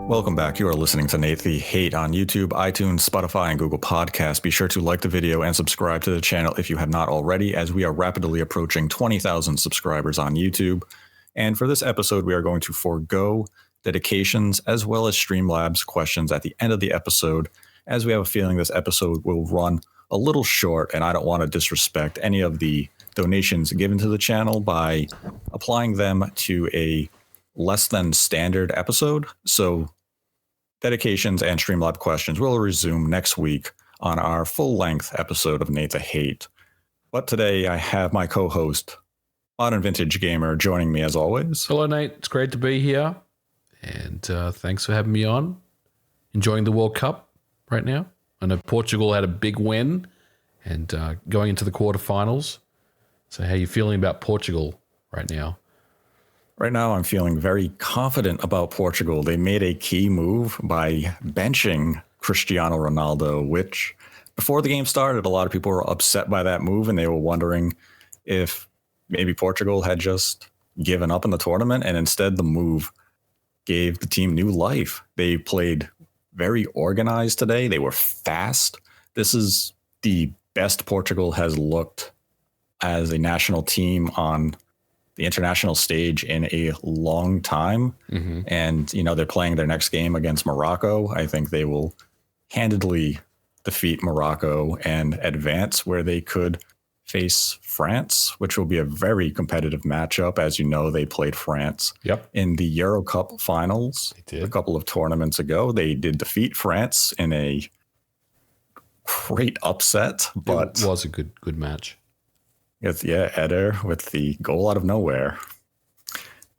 Welcome back. You are listening to Nate the Hate on YouTube, iTunes, Spotify, and Google Podcasts. Be sure to like the video and subscribe to the channel if you have not already, as we are rapidly approaching 20,000 subscribers on YouTube. And for this episode, we are going to forego dedications as well as Streamlabs questions at the end of the episode, as we have a feeling this episode will run a little short, and I don't want to disrespect any of the donations given to the channel by applying them to a less than standard episode. So dedications and Streamlab questions will resume next week on our full-length episode of Nate the Hate. But today I have my co-host, Modern Vintage Gamer, joining me as always. Hello, Nate. It's great to be here. And thanks for having me on. Enjoying the World Cup right now. I know Portugal had a big win and going into the quarterfinals. So how are you feeling about Portugal right now? Right now, I'm feeling very confident about Portugal. They made a key move by benching Cristiano Ronaldo, which before the game started, a lot of people were upset by that move, and they were wondering if maybe Portugal had just given up in the tournament, and instead the move gave the team new life. They played very organized today. They were fast. This is the best Portugal has looked as a national team on the international stage in a long time. Mm-hmm. And, you know, they're playing their next game against Morocco. I think they will handedly defeat Morocco and advance, where they could face France, which will be a very competitive matchup. As you know, they played France in the Euro Cup finals a couple of tournaments ago. They did defeat France in a great upset, but it was a good match. Eder with the goal out of nowhere.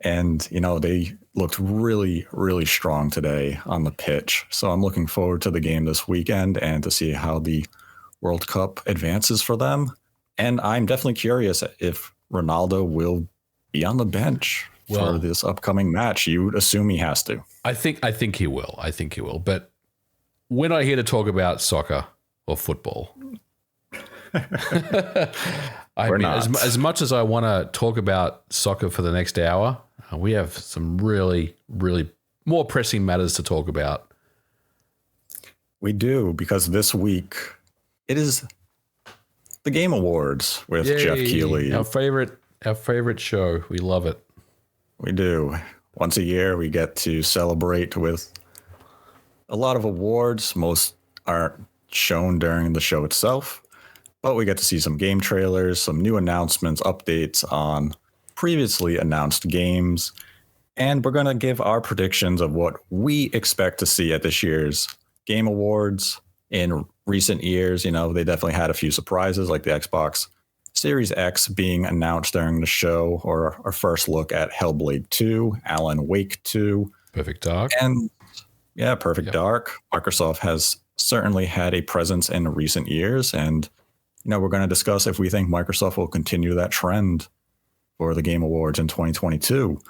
And, you know, they looked really, really strong today on the pitch. So I'm looking forward to the game this weekend and to see how the World Cup advances for them. And I'm definitely curious if Ronaldo will be on the bench for this upcoming match. You would assume he has to. I think he will. I think he will. But we're not here to talk about soccer or football. As much as I want to talk about soccer for the next hour, we have some really, really more pressing matters to talk about. We do, because this week it is the Game Awards with Jeff Keighley. Our favorite show. We love it. We do. Once a year, we get to celebrate with a lot of awards. Most aren't shown during the show itself, but we get to see some game trailers, some new announcements, updates on previously announced games, and we're going to give our predictions of what we expect to see at this year's Game Awards. In recent years, you know, they definitely had a few surprises, like the Xbox Series X being announced during the show, or our first look at Hellblade 2, Alan Wake 2. Perfect Dark. And Perfect Dark. Microsoft has certainly had a presence in recent years, and you know, we're going to discuss if we think Microsoft will continue that trend for the Game Awards in 2022.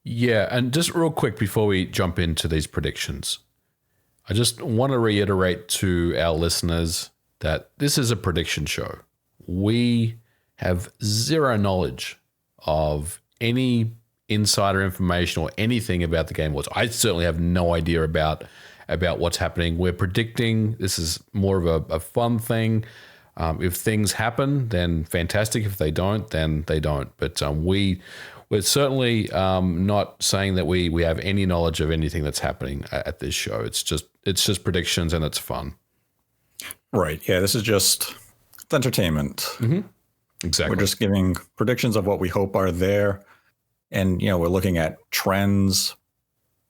Yeah, and just real quick before we jump into these predictions, I just want to reiterate to our listeners that this is a prediction show. We have zero knowledge of any insider information or anything about the Game Awards. I certainly have no idea about what's happening. We're predicting. This is more of a fun thing. If things happen, then fantastic. If they don't, then they don't. But we're certainly not saying that we have any knowledge of anything that's happening at this show. It's just predictions, and it's fun. Right. Yeah, this is just entertainment. Mm-hmm. Exactly. We're just giving predictions of what we hope are there. And, you know, we're looking at trends,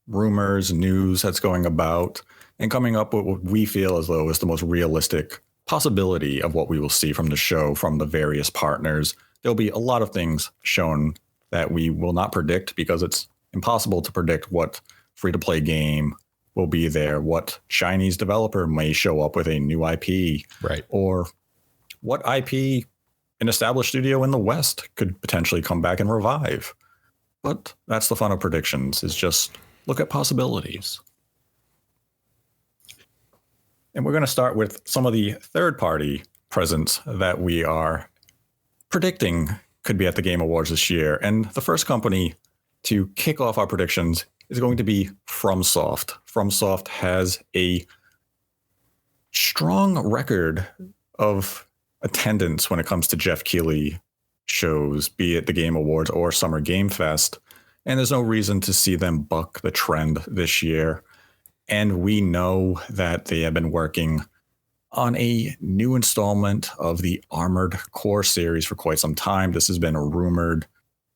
rumors, news that's going about, and coming up with what we feel as though is the most realistic possibility of what we will see from the show from the various partners. There'll be a lot of things shown that we will not predict, because it's impossible to predict what free-to-play game will be there, what Chinese developer may show up with a new IP, right, or what IP an established studio in the West could potentially come back and revive. But that's the fun of predictions, is just look at possibilities. And we're going to start with some of the third-party presence that we are predicting could be at the Game Awards this year. And the first company to kick off our predictions is going to be FromSoft. FromSoft has a strong record of attendance when it comes to Jeff Keighley shows, be it the Game Awards or Summer Game Fest. And there's no reason to see them buck the trend this year. And we know that they have been working on a new installment of the Armored Core series for quite some time. This has been rumored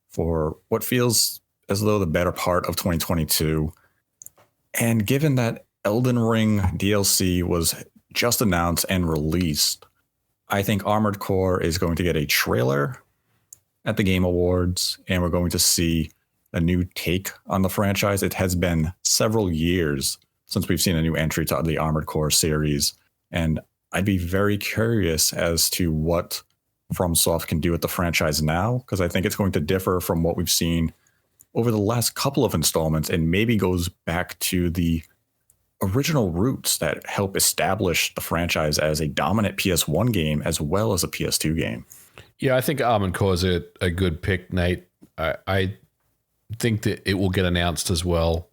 for what feels as though the better part of 2022. And given that Elden Ring DLC was just announced and released, I think Armored Core is going to get a trailer at the Game Awards, and we're going to see a new take on the franchise. It has been several years since we've seen a new entry to the Armored Core series, and I'd be very curious as to what FromSoft can do with the franchise now, because I think it's going to differ from what we've seen over the last couple of installments and maybe goes back to the original roots that help establish the franchise as a dominant PS1 game as well as a PS2 game. Yeah, I think Armored Core is a good pick, Nate. I think that it will get announced as well.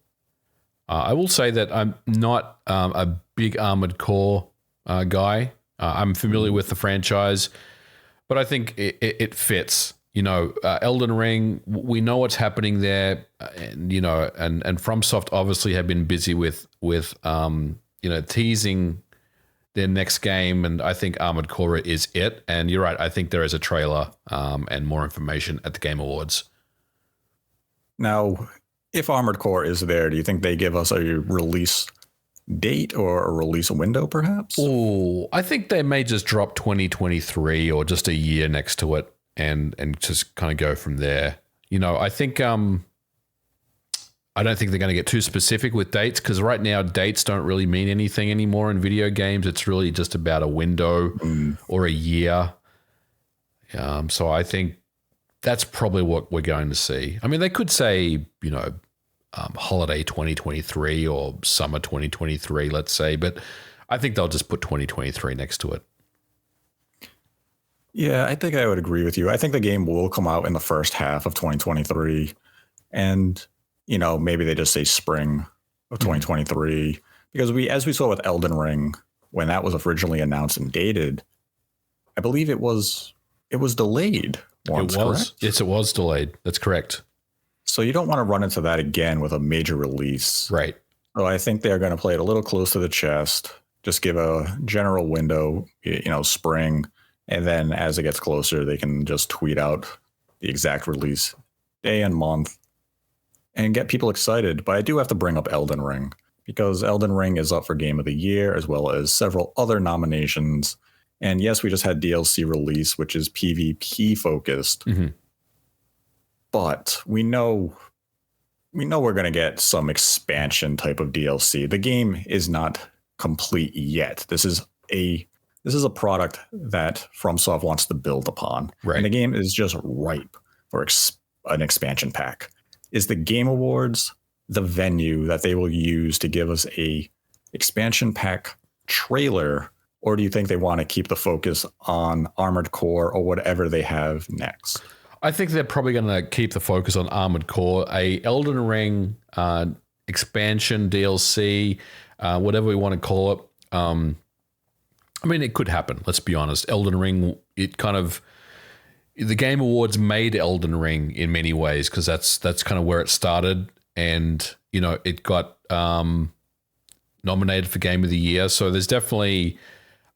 I will say that I'm not a big Armored Core guy. I'm familiar with the franchise, but I think it fits. You know, Elden Ring, we know what's happening there, and you know, and FromSoft obviously have been busy with teasing their next game, and I think Armored Core is it. And you're right, I think there is a trailer and more information at the Game Awards. Now, if Armored Core is there, do you think they give us a release date or a release window, perhaps? Oh, I think they may just drop 2023 or just a year next to it. And just kind of go from there. You know, I think I don't think they're going to get too specific with dates, because right now dates don't really mean anything anymore in video games. It's really just about a window or a year. So I think that's probably what we're going to see. I mean, they could say, you know, holiday 2023 or summer 2023, let's say, but I think they'll just put 2023 next to it. Yeah, I think I would agree with you. I think the game will come out in the first half of 2023. And, you know, maybe they just say spring of 2023. Because as we saw with Elden Ring, when that was originally announced and dated, I believe it was delayed once, correct? Yes, it was delayed. That's correct. So you don't want to run into that again with a major release. Right. So I think they're going to play it a little close to the chest, just give a general window, you know, spring. And then as it gets closer, they can just tweet out the exact release day and month and get people excited. But I do have to bring up Elden Ring, because Elden Ring is up for Game of the Year as well as several other nominations. And yes, we just had DLC release, which is PvP focused. Mm-hmm. But we know we're going to get some expansion type of DLC. The game is not complete yet. This is a product that FromSoft wants to build upon. Right. And the game is just ripe for an expansion pack. Is the Game Awards the venue that they will use to give us a expansion pack trailer, or do you think they want to keep the focus on Armored Core or whatever they have next? I think they're probably going to keep the focus on Armored Core. A Elden Ring expansion DLC, whatever we want to call it. I mean, it could happen. Let's be honest. Elden Ring, the Game Awards made Elden Ring in many ways, because that's kind of where it started, and you know, it got nominated for Game of the Year. So there's definitely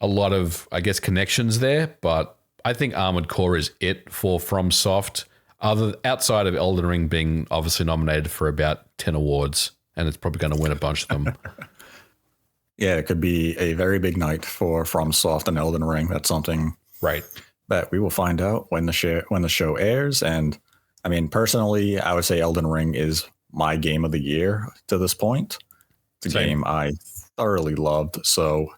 a lot of, I guess, connections there. But I think Armored Core is it for FromSoft, outside of Elden Ring being obviously nominated for about 10 awards, and it's probably going to win a bunch of them. Yeah, it could be a very big night for FromSoft and Elden Ring. That's something that we will find out when the show airs. And I mean, personally, I would say Elden Ring is my game of the year to this point. It's a game I thoroughly loved. So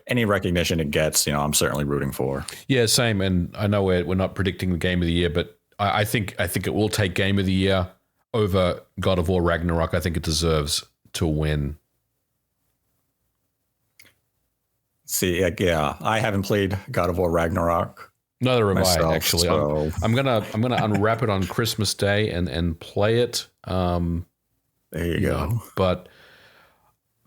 any recognition it gets, you know, I'm certainly rooting for. Yeah, same. And I know we're not predicting the game of the year, but I think it will take Game of the Year over God of War Ragnarok. I think it deserves to win. See, yeah, I haven't played God of War Ragnarok, Neither have myself. I, actually. So I'm gonna unwrap it on Christmas Day and play it. there you go. But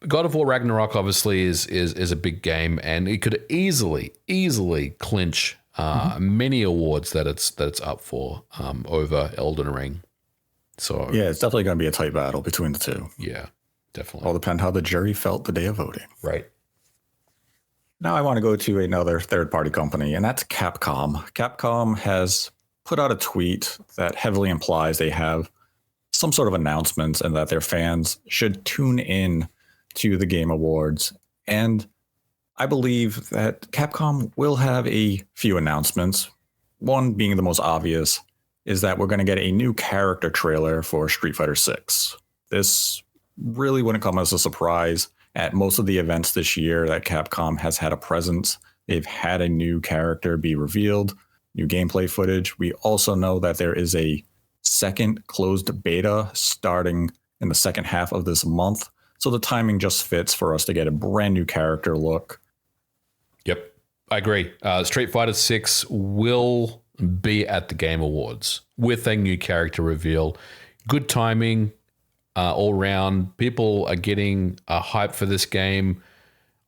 God of War Ragnarok obviously is a big game, and it could easily clinch many awards that it's up for over Elden Ring. So Yeah, it's definitely going to be a tight battle between the two. yeah, definitely. All depend how the jury felt the day of voting. Right. Now I want to go to another third-party company, and that's Capcom. Capcom has put out a tweet that heavily implies they have some sort of announcements and that their fans should tune in to the Game Awards. And I believe that Capcom will have a few announcements. One being the most obvious is that we're going to get a new character trailer for Street Fighter 6. This really wouldn't come as a surprise. At most of the events this year that Capcom has had a presence, they've had a new character be revealed, new gameplay footage. We also know that there is a second closed beta starting in the second half of this month. So the timing just fits for us to get a brand new character look. Yep, I agree. Street Fighter 6 will be at the Game Awards with a new character reveal. Good timing. All round, people are getting a hype for this game.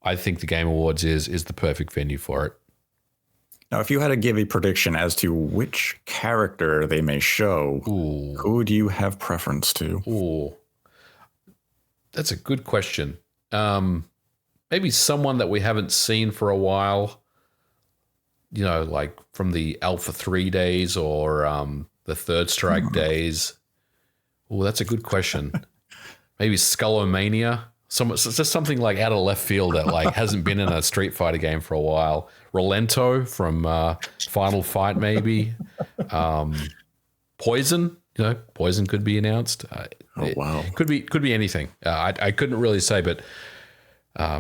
I think the Game Awards is the perfect venue for it. Now, if you had to give a prediction as to which character they may show, who do you have preference to? Ooh, that's a good question. Maybe someone that we haven't seen for a while. You know, like from the Alpha 3 days or the Third Strike days. Oh, that's a good question. Maybe Skullomania. It's just something like out of left field that like hasn't been in a Street Fighter game for a while. Rolento from Final Fight, maybe. Poison. Poison could be announced. Wow. Could be anything. I couldn't really say, but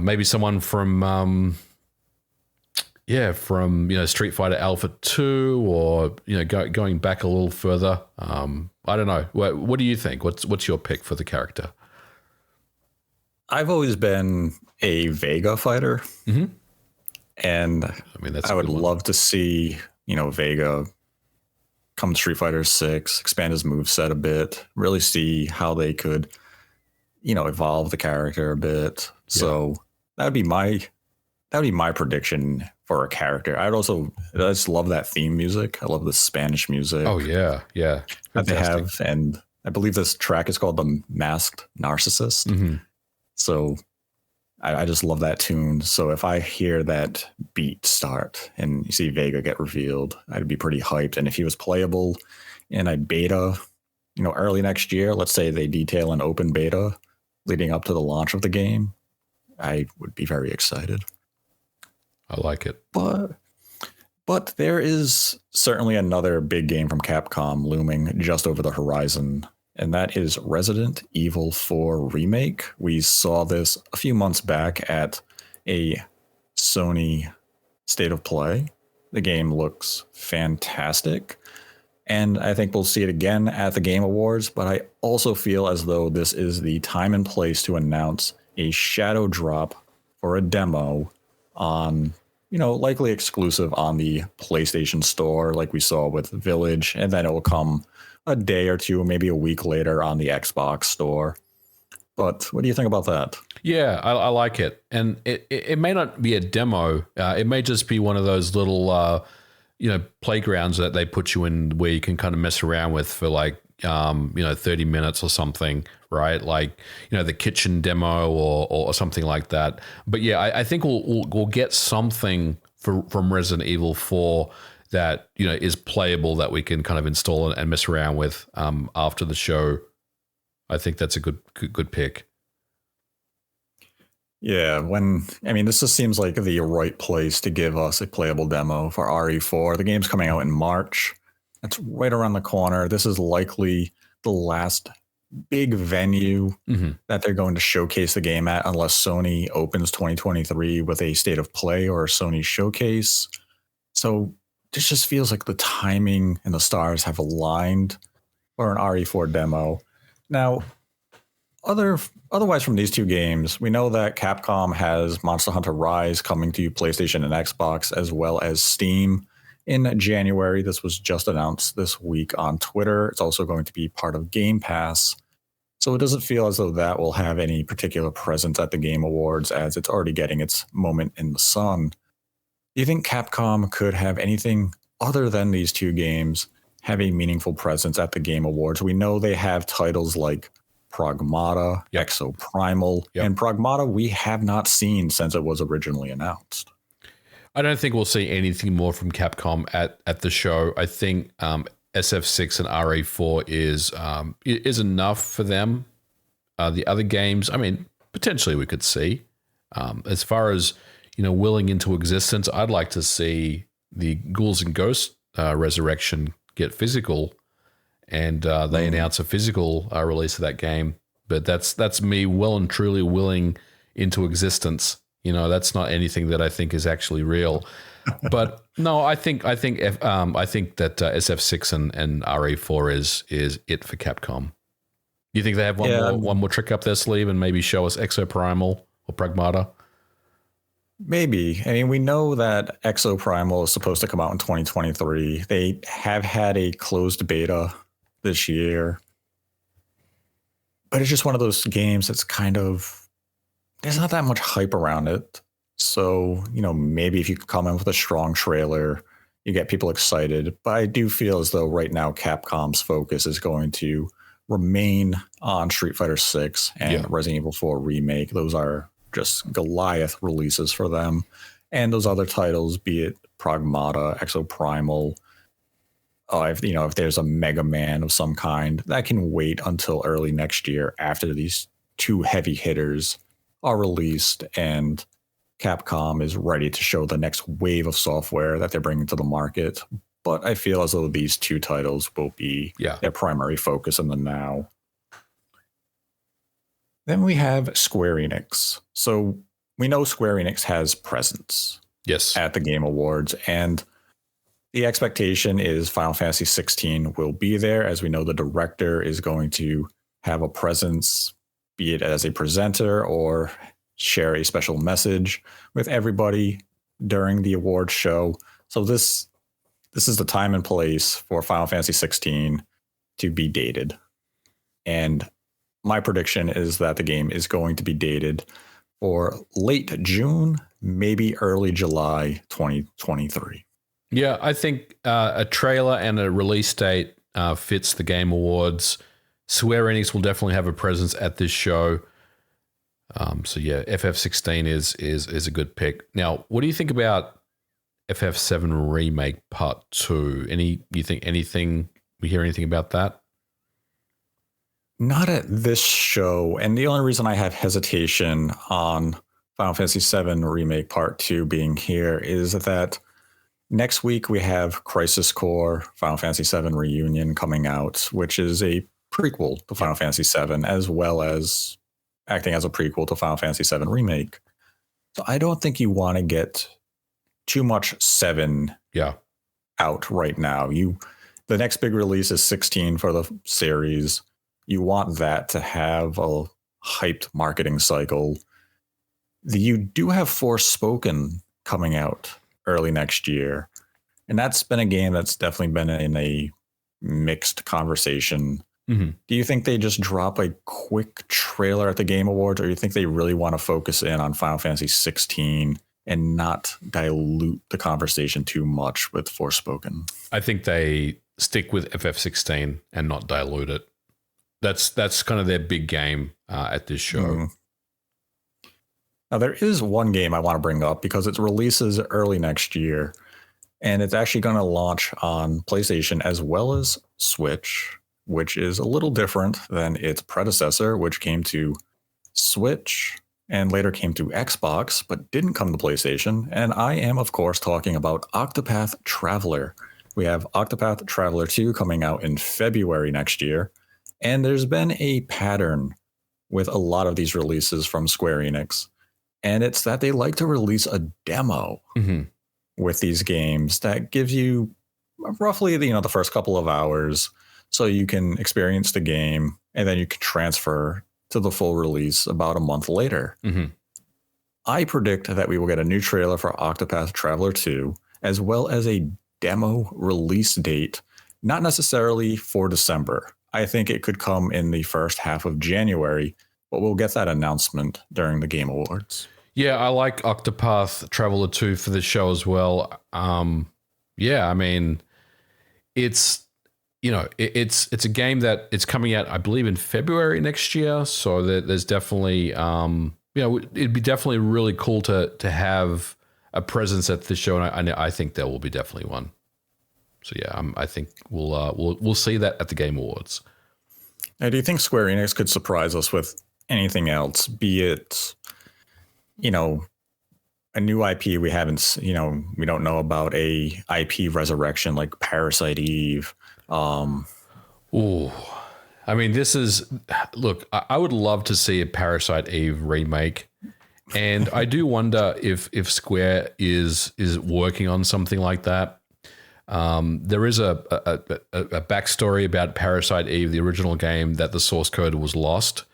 maybe someone from Street Fighter Alpha 2 or going back a little further. I don't know. What do you think? What's your pick for the character? I've always been a Vega fighter. Mm-hmm. And I would love to see, Vega come to Street Fighter 6, expand his moveset a bit, really see how they could, evolve the character a bit. Yeah. So that would be my prediction for a character. I just love that theme music. I love the Spanish music. Oh yeah, yeah. That they have, and I believe this track is called "The Masked Narcissist." Mm-hmm. So I just love that tune. So if I hear that beat start and you see Vega get revealed, I'd be pretty hyped. And if he was playable in a beta, early next year, let's say they detail an open beta leading up to the launch of the game, I would be very excited. I like it. But there is certainly another big game from Capcom looming just over the horizon, and that is Resident Evil 4 Remake. We saw this a few months back at a Sony State of Play. The game looks fantastic, and I think we'll see it again at the Game Awards, but I also feel as though this is the time and place to announce a shadow drop for a demo on, likely exclusive on the PlayStation Store like we saw with Village, and then it will come a day or two, maybe a week later on the Xbox Store. But what do you think about that? Yeah, I like it. And it may not be a demo. It may just be one of those little, playgrounds that they put you in where you can kind of mess around with for like, 30 minutes or something, right? Like, the kitchen demo or something like that. But yeah, I think we'll get something from Resident Evil 4 that, is playable that we can kind of install and mess around with after the show. I think that's a good pick. Yeah, this just seems like the right place to give us a playable demo for RE4. The game's coming out in March. That's right around the corner. This is likely the last big venue that they're going to showcase the game at, unless Sony opens 2023 with a State of Play or a Sony showcase. So this just feels like the timing and the stars have aligned for an RE4 demo. Now, otherwise from these two games, we know that Capcom has Monster Hunter Rise coming to PlayStation and Xbox, as well as Steam. in January. This was just announced this week on Twitter. It's also going to be part of Game Pass. So it doesn't feel as though that will have any particular presence at the Game Awards, as it's already getting its moment in the sun. Do you think Capcom could have anything other than these two games have a meaningful presence at the Game Awards? We know they have titles like Pragmata, Exoprimal, and Pragmata we have not seen since it was originally announced. I don't think we'll see anything more from Capcom at the show. I think SF6 and RE4 is enough for them. The other games, I mean, potentially we could see. As far as, willing into existence, I'd like to see the Ghouls and Ghosts Resurrection get physical, and they announce a physical release of that game. But that's me well and truly willing into existence. That's not anything that I think is actually real. But no, I think that SF6 and RE4 is it for Capcom. Do you think they have one more trick up their sleeve and maybe show us Exoprimal or Pragmata? Maybe. I mean, we know that Exoprimal is supposed to come out in 2023. They have had a closed beta this year. But it's just one of those games that's kind of, there's not that much hype around it. So, maybe if you could come in with a strong trailer, you get people excited. But I do feel as though right now Capcom's focus is going to remain on Street Fighter 6 and Resident Evil 4 Remake. Those are just Goliath releases for them. And those other titles, be it Pragmata, Exoprimal, if there's a Mega Man of some kind, that can wait until early next year after these two heavy hitters are released and Capcom is ready to show the next wave of software that they're bringing to the market. But I feel as though these two titles will be their primary focus in the now. Then we have Square Enix. So we know Square Enix has presence at the Game Awards, and the expectation is Final Fantasy 16 will be there. As we know, the director is going to have a presence, be it as a presenter or share a special message with everybody during the award show. So this is the time and place for Final Fantasy 16 to be dated. And my prediction is that the game is going to be dated for late June, maybe early July 2023. Yeah, I think a trailer and a release date fits the Game Awards. Square Enix will definitely have a presence at this show. So yeah, FF16 is a good pick. Now, what do you think about FF7 Remake Part 2? We hear anything about that? Not at this show. And the only reason I have hesitation on Final Fantasy VII Remake Part 2 being here is that next week we have Crisis Core Final Fantasy VII Reunion coming out, which is a prequel to Final Fantasy VII, as well as acting as a prequel to Final Fantasy VII Remake. So I don't think you want to get too much 7 out right now. The next big release is 16 for the series. You want that to have a hyped marketing cycle. You do have Forspoken coming out early next year, and that's been a game that's definitely been in a mixed conversation. Mm-hmm. Do you think they just drop a quick trailer at the Game Awards, or do you think they really want to focus in on Final Fantasy 16 and not dilute the conversation too much with Forspoken? I think they stick with FF16 and not dilute it. That's kind of their big game at this show. Mm. Now, there is one game I want to bring up because it releases early next year, and it's actually going to launch on PlayStation as well as Switch, which is a little different than its predecessor, which came to Switch and later came to Xbox, but didn't come to PlayStation. And I am, of course, talking about Octopath Traveler. We have Octopath Traveler 2 coming out in February next year. And there's been a pattern with a lot of these releases from Square Enix. And it's that they like to release a demo with these games that gives you roughly the first couple of hours so you can experience the game, and then you can transfer to the full release about a month later. Mm-hmm. I predict that we will get a new trailer for Octopath Traveler 2, as well as a demo release date, not necessarily for December. I think it could come in the first half of January, but we'll get that announcement during the Game Awards. Yeah, I like Octopath Traveler 2 for the show as well. Yeah, I mean, it's it's a game that it's coming out, I believe, in February next year. So there's definitely it'd be definitely really cool to have a presence at this show, and I think there will be definitely one. So yeah, I think we'll see that at the Game Awards. Now, do you think Square Enix could surprise us with anything else, be it, a new IP we haven't, we don't know about, a IP resurrection like Parasite Eve? Ooh, I mean, look, I would love to see a Parasite Eve remake. And I do wonder if Square is working on something like that. There is a backstory about Parasite Eve, the original game, that the source code was lost.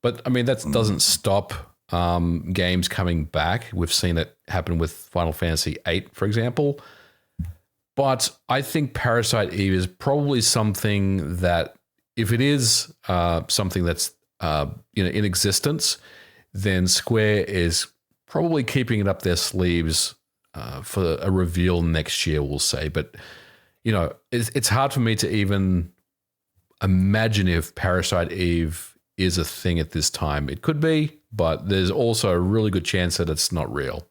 But I mean, that doesn't stop games coming back. We've seen it happen with Final Fantasy VIII, for example. But I think Parasite Eve is probably something that, if it is something that's in existence, then Square is probably keeping it up their sleeves for a reveal next year, we'll say. But, it's hard for me to even imagine if Parasite Eve is a thing at this time. It could be, but there's also a really good chance that it's not real.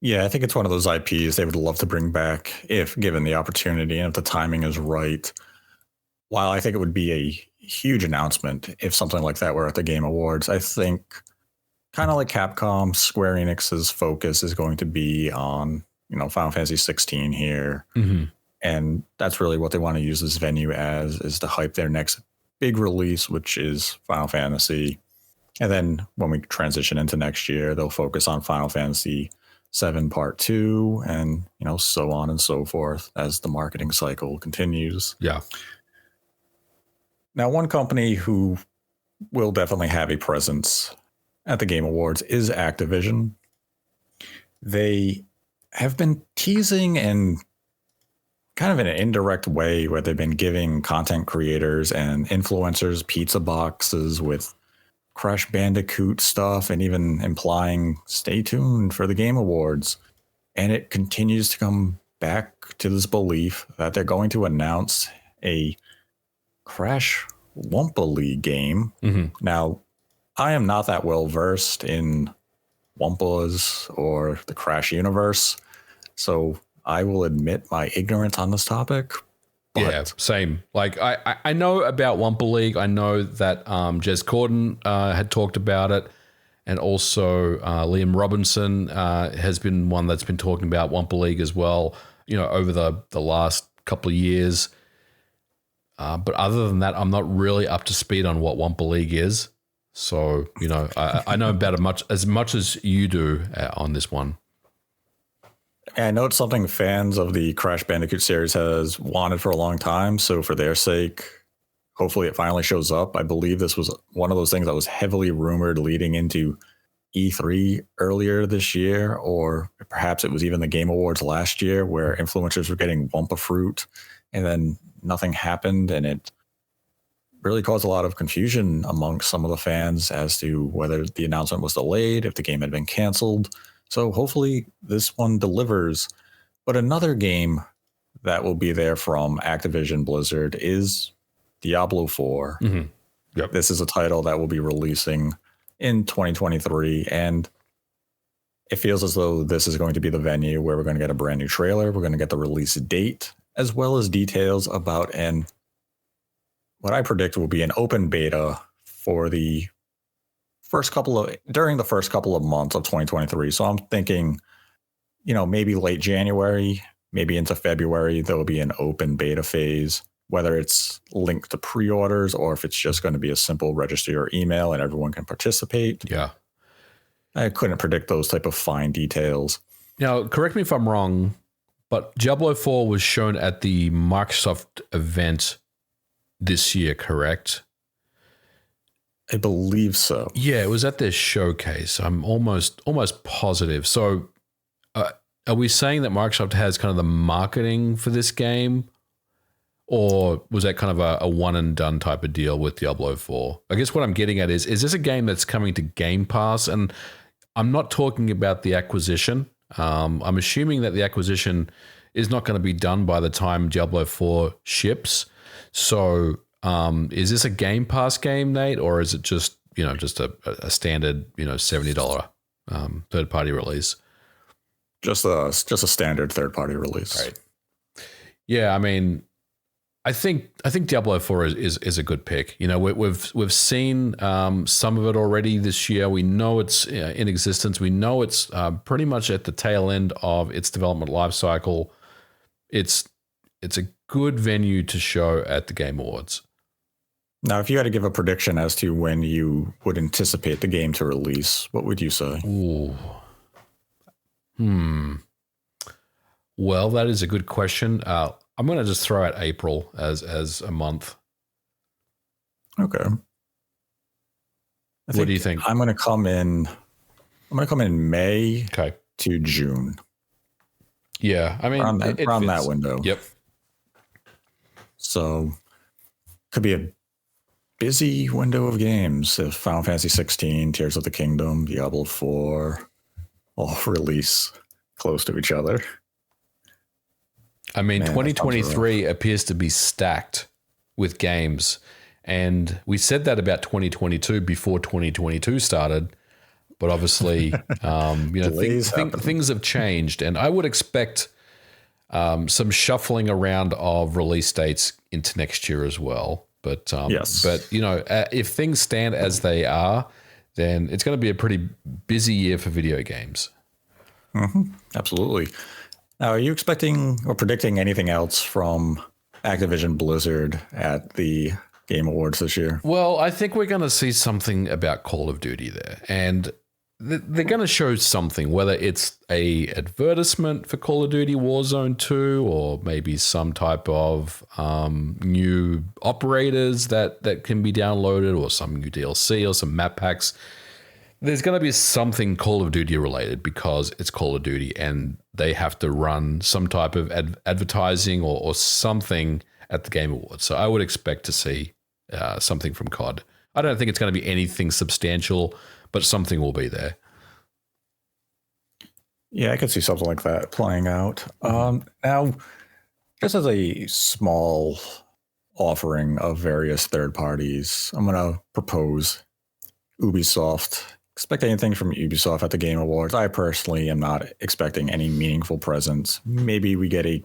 Yeah, I think it's one of those IPs they would love to bring back if given the opportunity and if the timing is right. While I think it would be a huge announcement if something like that were at the Game Awards, I think kind of like Capcom, Square Enix's focus is going to be on, Final Fantasy 16 here. Mm-hmm. And that's really what they want to use this venue as, is to hype their next big release, which is Final Fantasy. And then when we transition into next year, they'll focus on Final Fantasy 7 Part 2 and, so on and so forth as the marketing cycle continues. Yeah. Now, one company who will definitely have a presence at the Game Awards is Activision. They have been teasing in kind of in an indirect way where they've been giving content creators and influencers pizza boxes with Crash Bandicoot stuff and even implying stay tuned for the Game Awards. And it continues to come back to this belief that they're going to announce a Crash Wumpa League game. Mm-hmm. Now, I am not that well versed in Wumpas or the Crash universe, so I will admit my ignorance on this topic. But yeah, same. Like I know about Wumpa League. I know that Jez Corden had talked about it, and also Liam Robinson has been one that's been talking about Wumpa League as well. Over the last couple of years. But other than that, I'm not really up to speed on what Wumpa League is. So I know about as much as you do on this one. I know it's something fans of the Crash Bandicoot series has wanted for a long time. So for their sake, hopefully it finally shows up. I believe this was one of those things that was heavily rumored leading into E3 earlier this year, or perhaps it was even the Game Awards last year where influencers were getting Wumpa fruit and then nothing happened. And it really caused a lot of confusion amongst some of the fans as to whether the announcement was delayed, if the game had been canceled. So hopefully this one delivers. But another game that will be there from Activision Blizzard is Diablo 4. Mm-hmm. Yep. This is a title that will be releasing in 2023. And it feels as though this is going to be the venue where we're going to get a brand new trailer. We're going to get the release date, as well as details about what I predict will be an open beta for the during the first couple of months of 2023. So I'm thinking, maybe late January, maybe into February, there will be an open beta phase, whether it's linked to pre-orders or if it's just going to be a simple register your email and everyone can participate. Yeah. I couldn't predict those type of fine details. Now, correct me if I'm wrong, but Diablo 4 was shown at the Microsoft event this year, correct? I believe so. Yeah, it was at their showcase. I'm almost positive. So are we saying that Microsoft has kind of the marketing for this game, or was that kind of a one and done type of deal with Diablo 4? I guess what I'm getting at is this a game that's coming to Game Pass? And I'm not talking about the acquisition. I'm assuming that the acquisition is not going to be done by the time Diablo 4 ships. So is this a Game Pass game, Nate, or is it just a standard $70 third party release? Just a standard third party release. Right. Yeah, I mean, I think Diablo 4 is a good pick. We've seen some of it already this year. We know it's in existence. We know it's pretty much at the tail end of its development life cycle. It's a good venue to show at the Game Awards. Now, if you had to give a prediction as to when you would anticipate the game to release, what would you say? Ooh. Well, that is a good question. I'm going to just throw out April as a month. Okay. What do you think? I'm going to come in May to June. Yeah, I mean, around that window. Yep. So could be a busy window of games if Final Fantasy 16, Tears of the Kingdom, Diablo 4 all release close to each other. I mean, 2023 appears to be stacked with games. And we said that about 2022 before 2022 started. But obviously, things have changed. And I would expect some shuffling around of release dates into next year as well. But yes. But if things stand as they are, then it's going to be a pretty busy year for video games. Mm-hmm. Absolutely. Now, are you expecting or predicting anything else from Activision Blizzard at the Game Awards this year? Well, I think we're going to see something about Call of Duty there. And they're going to show something, whether it's a advertisement for Call of Duty Warzone 2 or maybe some type of new operators that can be downloaded or some new DLC or some map packs. There's going to be something Call of Duty related because it's Call of Duty and they have to run some type of advertising or something at the Game Awards. So I would expect to see something from COD. I don't think it's going to be anything substantial, but something will be there. Yeah, I could see something like that playing out. Now, just as a small offering of various third parties, I'm going to propose Ubisoft. Expect anything from Ubisoft at the Game Awards. I personally am not expecting any meaningful presence. Maybe we get a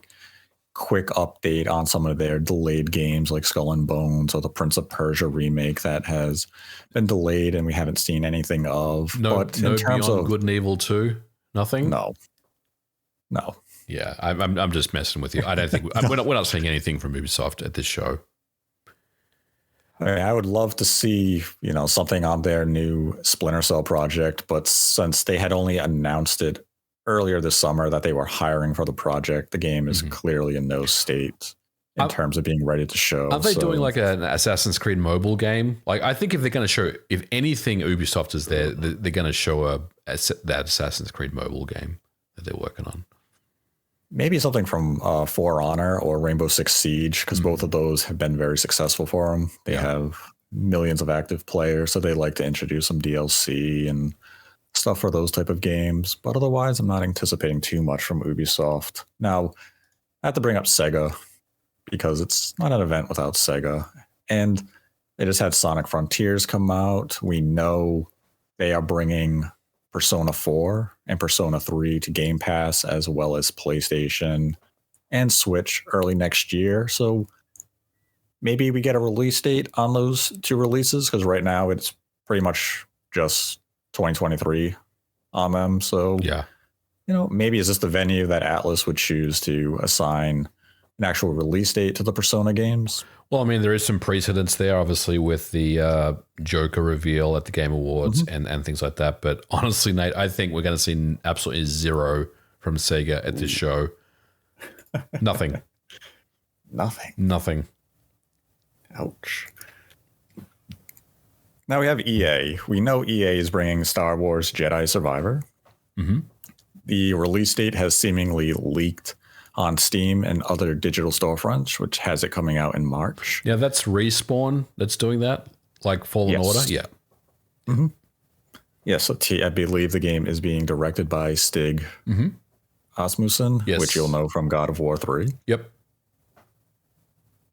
quick update on some of their delayed games like Skull and Bones or the Prince of Persia remake that has been delayed and we haven't seen anything of. But in terms of Good and Evil 2, nothing? No. Yeah, I'm just messing with you. I don't think we're not seeing anything from Ubisoft at this show. I would love to see, something on their new Splinter Cell project, but since they had only announced it earlier this summer that they were hiring for the project, the game is clearly in no state in terms of being ready to show. Are they doing like an Assassin's Creed mobile game? Like, I think if they're going to show, if anything, Ubisoft is there, they're going to show that Assassin's Creed mobile game that they're working on. Maybe something from For Honor or Rainbow Six Siege, because both of those have been very successful for them. They have millions of active players, so they like to introduce some DLC and stuff for those type of games. But otherwise, I'm not anticipating too much from Ubisoft. Now, I have to bring up Sega, because it's not an event without Sega. And they just had Sonic Frontiers come out. We know they are bringing Persona 4 and Persona 3 to Game Pass, as well as PlayStation and Switch early next year. So maybe we get a release date on those two releases, because right now it's pretty much just 2023 on them. So, maybe is this the venue that Atlas would choose to assign an actual release date to the Persona games? Well, I mean, there is some precedence there, obviously, with the Joker reveal at the Game Awards and things like that. But honestly, Nate, I think we're going to see absolutely zero from Sega at this show. Nothing. Nothing. Ouch. Now we have EA. We know EA is bringing Star Wars Jedi Survivor. the release date has seemingly leaked on Steam and other digital storefronts, which has it coming out in March. Yeah, that's Respawn that's doing that, like Fallen Order. Yeah. Mm-hmm. Yeah, so I believe the game is being directed by Stig Asmussen, which you'll know from God of War 3. Yep.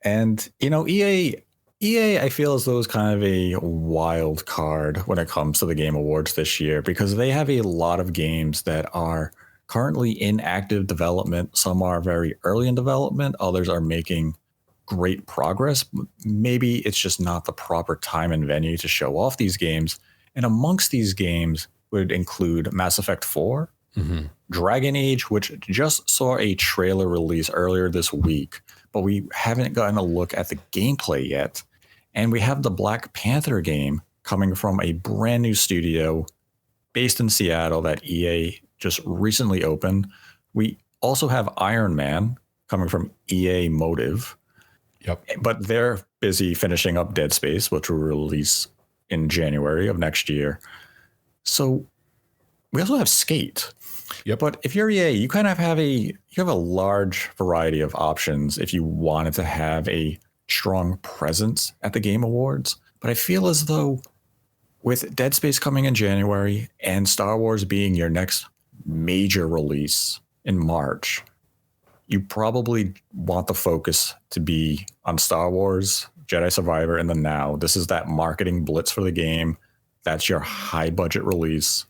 And, EA, I feel as though is kind of a wild card when it comes to the Game Awards this year, because they have a lot of games that are currently in active development. Some are very early in development. Others are making great progress. Maybe it's just not the proper time and venue to show off these games. And amongst these games would include Mass Effect 4, Dragon Age, which just saw a trailer release earlier this week, but we haven't gotten a look at the gameplay yet. And we have the Black Panther game coming from a brand new studio based in Seattle that EA just recently opened. We also have Iron Man coming from EA Motive. Yep. But they're busy finishing up Dead Space, which will release in January of next year. So we also have Skate. Yep. But if you're EA, you kind of have a large variety of options if you wanted to have a strong presence at the Game Awards. But I feel as though with Dead Space coming in January and Star Wars being your next major release in March, you probably want the focus to be on Star Wars, Jedi Survivor, and the now. This is that marketing blitz for the game. That's your high budget release.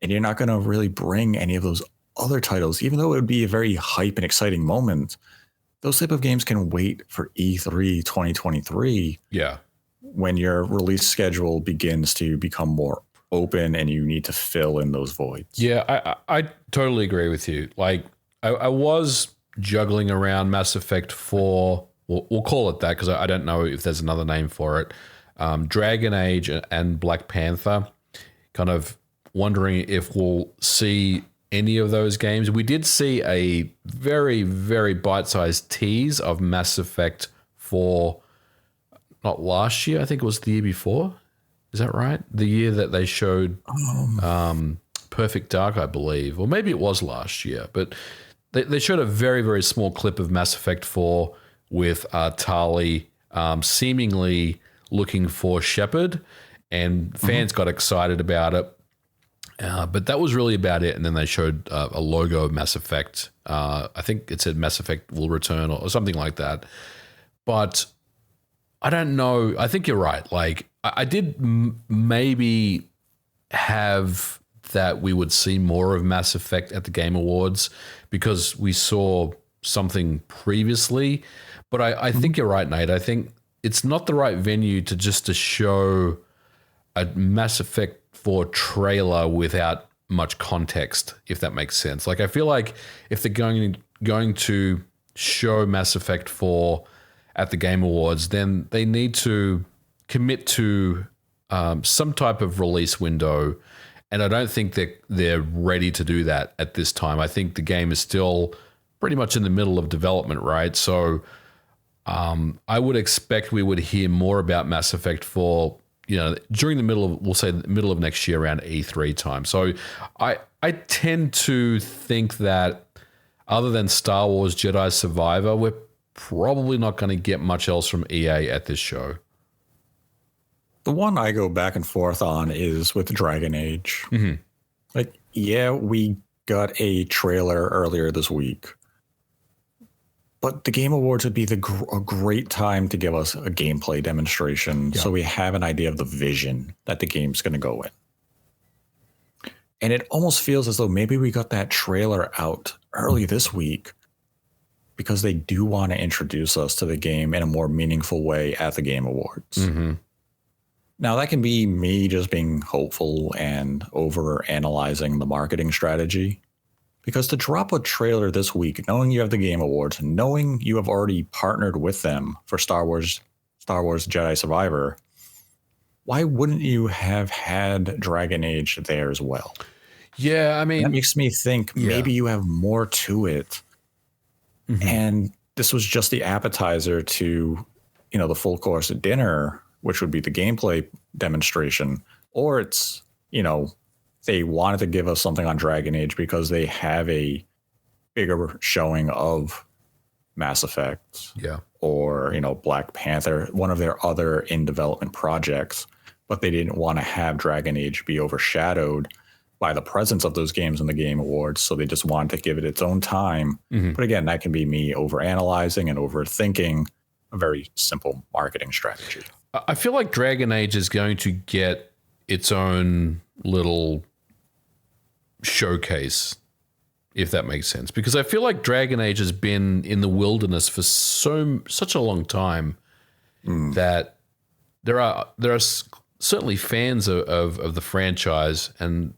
And you're not going to really bring any of those other titles, even though it would be a very hype and exciting moment. Those type of games can wait for E3 2023. Yeah. When your release schedule begins to become more open and you need to fill in those voids. Yeah, I totally agree with you. Like, I was juggling around Mass Effect 4. We'll call it that because I don't know if there's another name for it. Dragon Age and Black Panther. Kind of wondering if we'll see any of those games. We did see a very, very bite-sized tease of Mass Effect 4, not last year. I think it was the year before. Is that right? The year that they showed Perfect Dark, I believe. Or maybe it was last year. But they showed a very, very small clip of Mass Effect 4 with Tali seemingly looking for Shepard. And fans got excited about it. But that was really about it. And then they showed a logo of Mass Effect. I think it said Mass Effect will return or something like that. But I don't know. I think you're right. Like, I did maybe have that we would see more of Mass Effect at the Game Awards because we saw something previously. But I think you're right, Nate. I think it's not the right venue to show a Mass Effect 4 trailer without much context, if that makes sense. Like, I feel like if they're going to show Mass Effect 4 at the Game Awards, then they need to commit to some type of release window. And I don't think that they're ready to do that at this time. I think the game is still pretty much in the middle of development, right? So I would expect we would hear more about Mass Effect 4 during the middle of, we'll say the middle of next year around E3 time. So I tend to think that other than Star Wars Jedi Survivor, we're probably not going to get much else from EA at this show. The one I go back and forth on is with Dragon Age. Like, yeah, we got a trailer earlier this week, but the Game Awards would be a great time to give us a gameplay demonstration so we have an idea of the vision that the game's going to go in. And it almost feels as though maybe we got that trailer out early this week because they do want to introduce us to the game in a more meaningful way at the Game Awards. Now, that can be me just being hopeful and over analyzing the marketing strategy. Because to drop a trailer this week, knowing you have the Game Awards, knowing you have already partnered with them for Star Wars Jedi Survivor, why wouldn't you have had Dragon Age there as well? Yeah, I mean, that makes me think maybe you have more to it. And this was just the appetizer to, the full course dinner, which would be the gameplay demonstration. Or it's, they wanted to give us something on Dragon Age because they have a bigger showing of Mass Effect, or Black Panther, one of their other in development projects, but they didn't want to have Dragon Age be overshadowed by the presence of those games in the Game Awards, so they just wanted to give it its own time. But again, that can be me overanalyzing and overthinking a very simple marketing strategy. I feel like Dragon Age is going to get its own little showcase, if that makes sense, because I feel like Dragon Age has been in the wilderness for such a long time that there are certainly fans of the franchise, and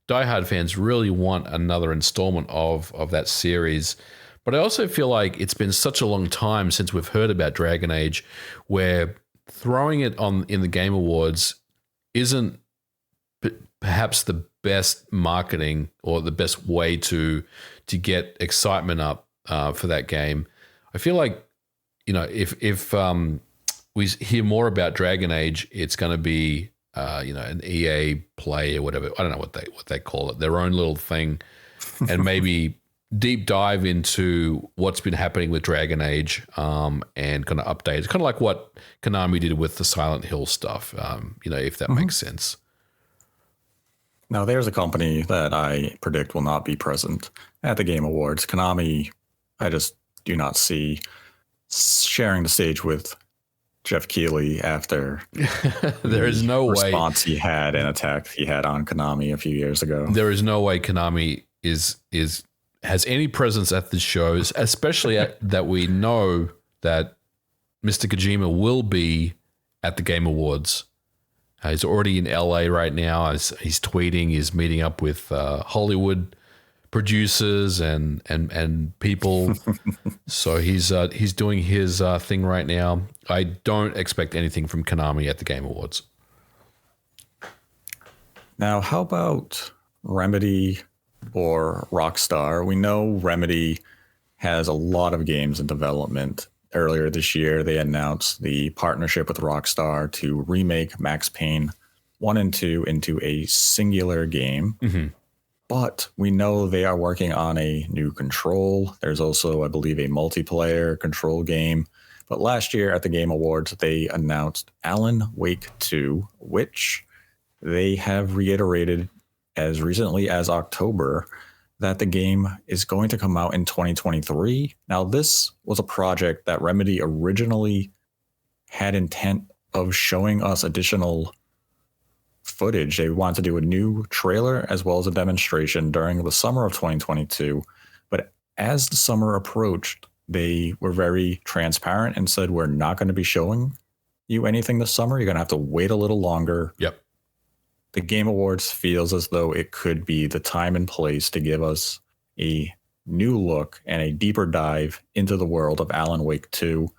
diehard fans really want another installment of that series. But I also feel like it's been such a long time since we've heard about Dragon Age, where throwing it on in the Game Awards isn't perhaps the best marketing or the best way to get excitement up for that game. I feel like if we hear more about Dragon Age, it's going to be an EA Play or whatever. I don't know what they call it, their own little thing, and maybe deep dive into what's been happening with Dragon Age and kind of update. It's kind of like what Konami did with the Silent Hill stuff, if that makes sense. Now, there's a company that I predict will not be present at the Game Awards. Konami, I just do not see sharing the stage with Jeff Keighley after there is no response he had and attack he had on Konami a few years ago. There is no way Konami has any presence at the shows, especially that we know that Mr. Kojima will be at the Game Awards. He's already in LA right now. He's tweeting. He's meeting up with Hollywood producers and people. So he's doing his thing right now. I don't expect anything from Konami at the Game Awards. Now, how about Remedy or Rockstar? We know Remedy has a lot of games in development. Earlier this year, they announced the partnership with Rockstar to remake Max Payne 1 and 2 into a singular game. But we know they are working on a new Control. There's also, I believe, a multiplayer Control game. But last year at the Game Awards, they announced Alan Wake 2, which they have reiterated as recently as October that the game is going to come out in 2023. Now, this was a project that Remedy originally had intent of showing us additional footage. They wanted to do a new trailer as well as a demonstration during the summer of 2022. But as the summer approached, they were very transparent and said, we're not going to be showing you anything this summer. You're going to have to wait a little longer. Yep. The Game Awards feels as though it could be the time and place to give us a new look and a deeper dive into the world of Alan Wake 2.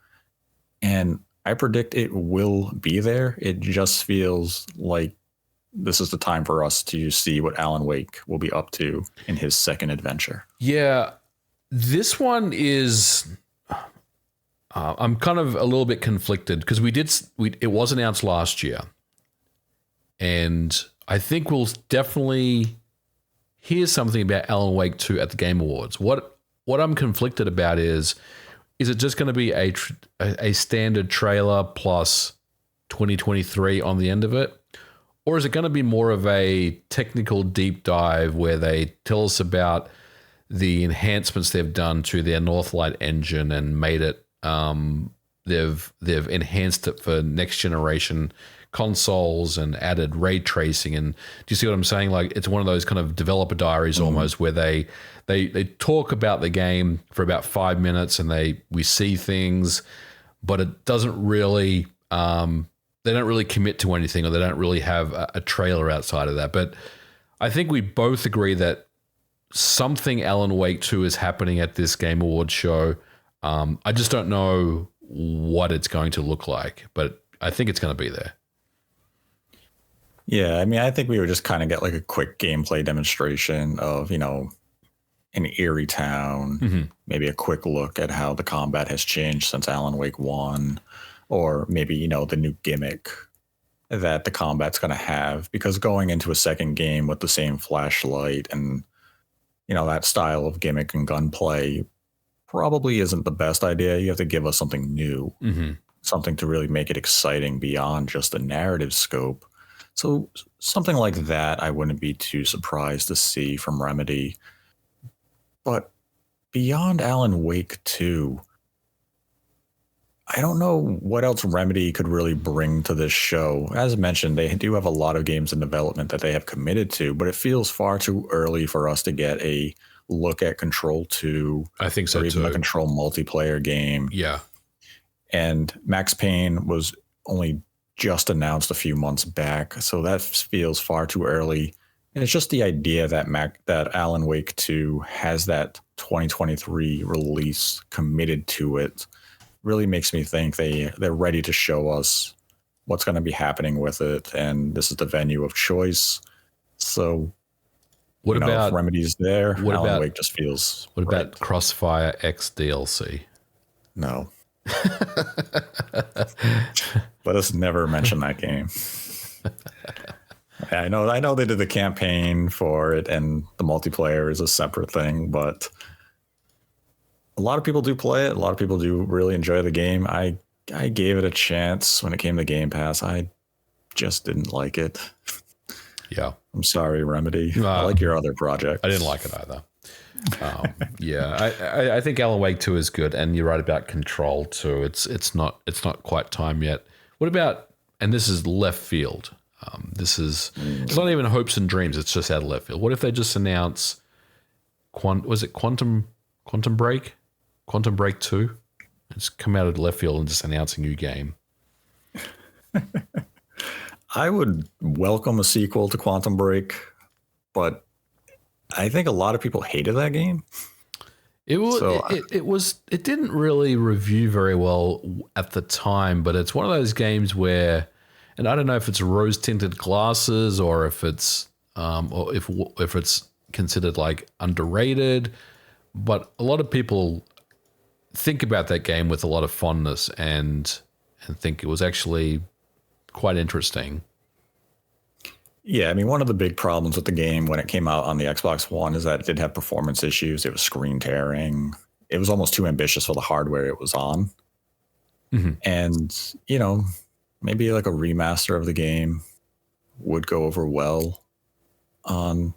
And I predict it will be there. It just feels like this is the time for us to see what Alan Wake will be up to in his second adventure. Yeah, this one is... I'm kind of a little bit conflicted because it was announced last year. And I think we'll definitely hear something about Alan Wake 2 at the Game Awards. What I'm conflicted about is it just going to be a standard trailer plus 2023 on the end of it? Or is it going to be more of a technical deep dive where they tell us about the enhancements they've done to their Northlight engine and made it, they've enhanced it for next generation consoles and added ray tracing? And do you see what I'm saying? Like, it's one of those kind of developer diaries almost, where they talk about the game for about 5 minutes and we see things, but it doesn't really they don't really commit to anything, or they don't really have a trailer outside of that. But I think we both agree that something Alan Wake 2 is happening at this Game Awards show. I just don't know what it's going to look like, but I think it's going to be there. Yeah, I mean, I think we would just kind of get like a quick gameplay demonstration of, an eerie town, maybe a quick look at how the combat has changed since Alan Wake 1, or maybe, the new gimmick that the combat's going to have, because going into a second game with the same flashlight and, that style of gimmick and gunplay probably isn't the best idea. You have to give us something new, something to really make it exciting beyond just the narrative scope. So something like that, I wouldn't be too surprised to see from Remedy. But beyond Alan Wake 2, I don't know what else Remedy could really bring to this show. As mentioned, they do have a lot of games in development that they have committed to, but it feels far too early for us to get a look at Control 2. I think so, or even too. a Control multiplayer game. Yeah. And Max Payne was only just announced a few months back, so that feels far too early. And it's just the idea that Alan Wake 2 has that 2023 release committed to it really makes me think they're ready to show us what's going to be happening with it, and this is the venue of choice. So, what about if Remedy's there? What Alan about Wake just feels. What right. about Crossfire X DLC? No. Let us never mention that game. I know they did the campaign for it, and the multiplayer is a separate thing, but a lot of people do play it. A lot of people do really enjoy the game. I gave it a chance when it came to Game Pass. I just didn't like it. Yeah. I'm sorry, Remedy. I like your other projects. I didn't like it either. I think Alan Wake 2 is good, and you're right about Control 2. It's not quite time yet. What about, and this is left field. It's not even hopes and dreams. It's just out of left field. What if they just announce Quantum Break? Quantum Break 2? It's come out of left field and just announce a new game. I would welcome a sequel to Quantum Break, but I think a lot of people hated that game. It didn't really review very well at the time, but it's one of those games where, and I don't know if it's rose tinted glasses or if it's if it's considered like underrated, but a lot of people think about that game with a lot of fondness and think it was actually quite interesting. Yeah, I mean, one of the big problems with the game when it came out on the Xbox One is that it did have performance issues. It was screen tearing. It was almost too ambitious for the hardware it was on. And, maybe like a remaster of the game would go over well on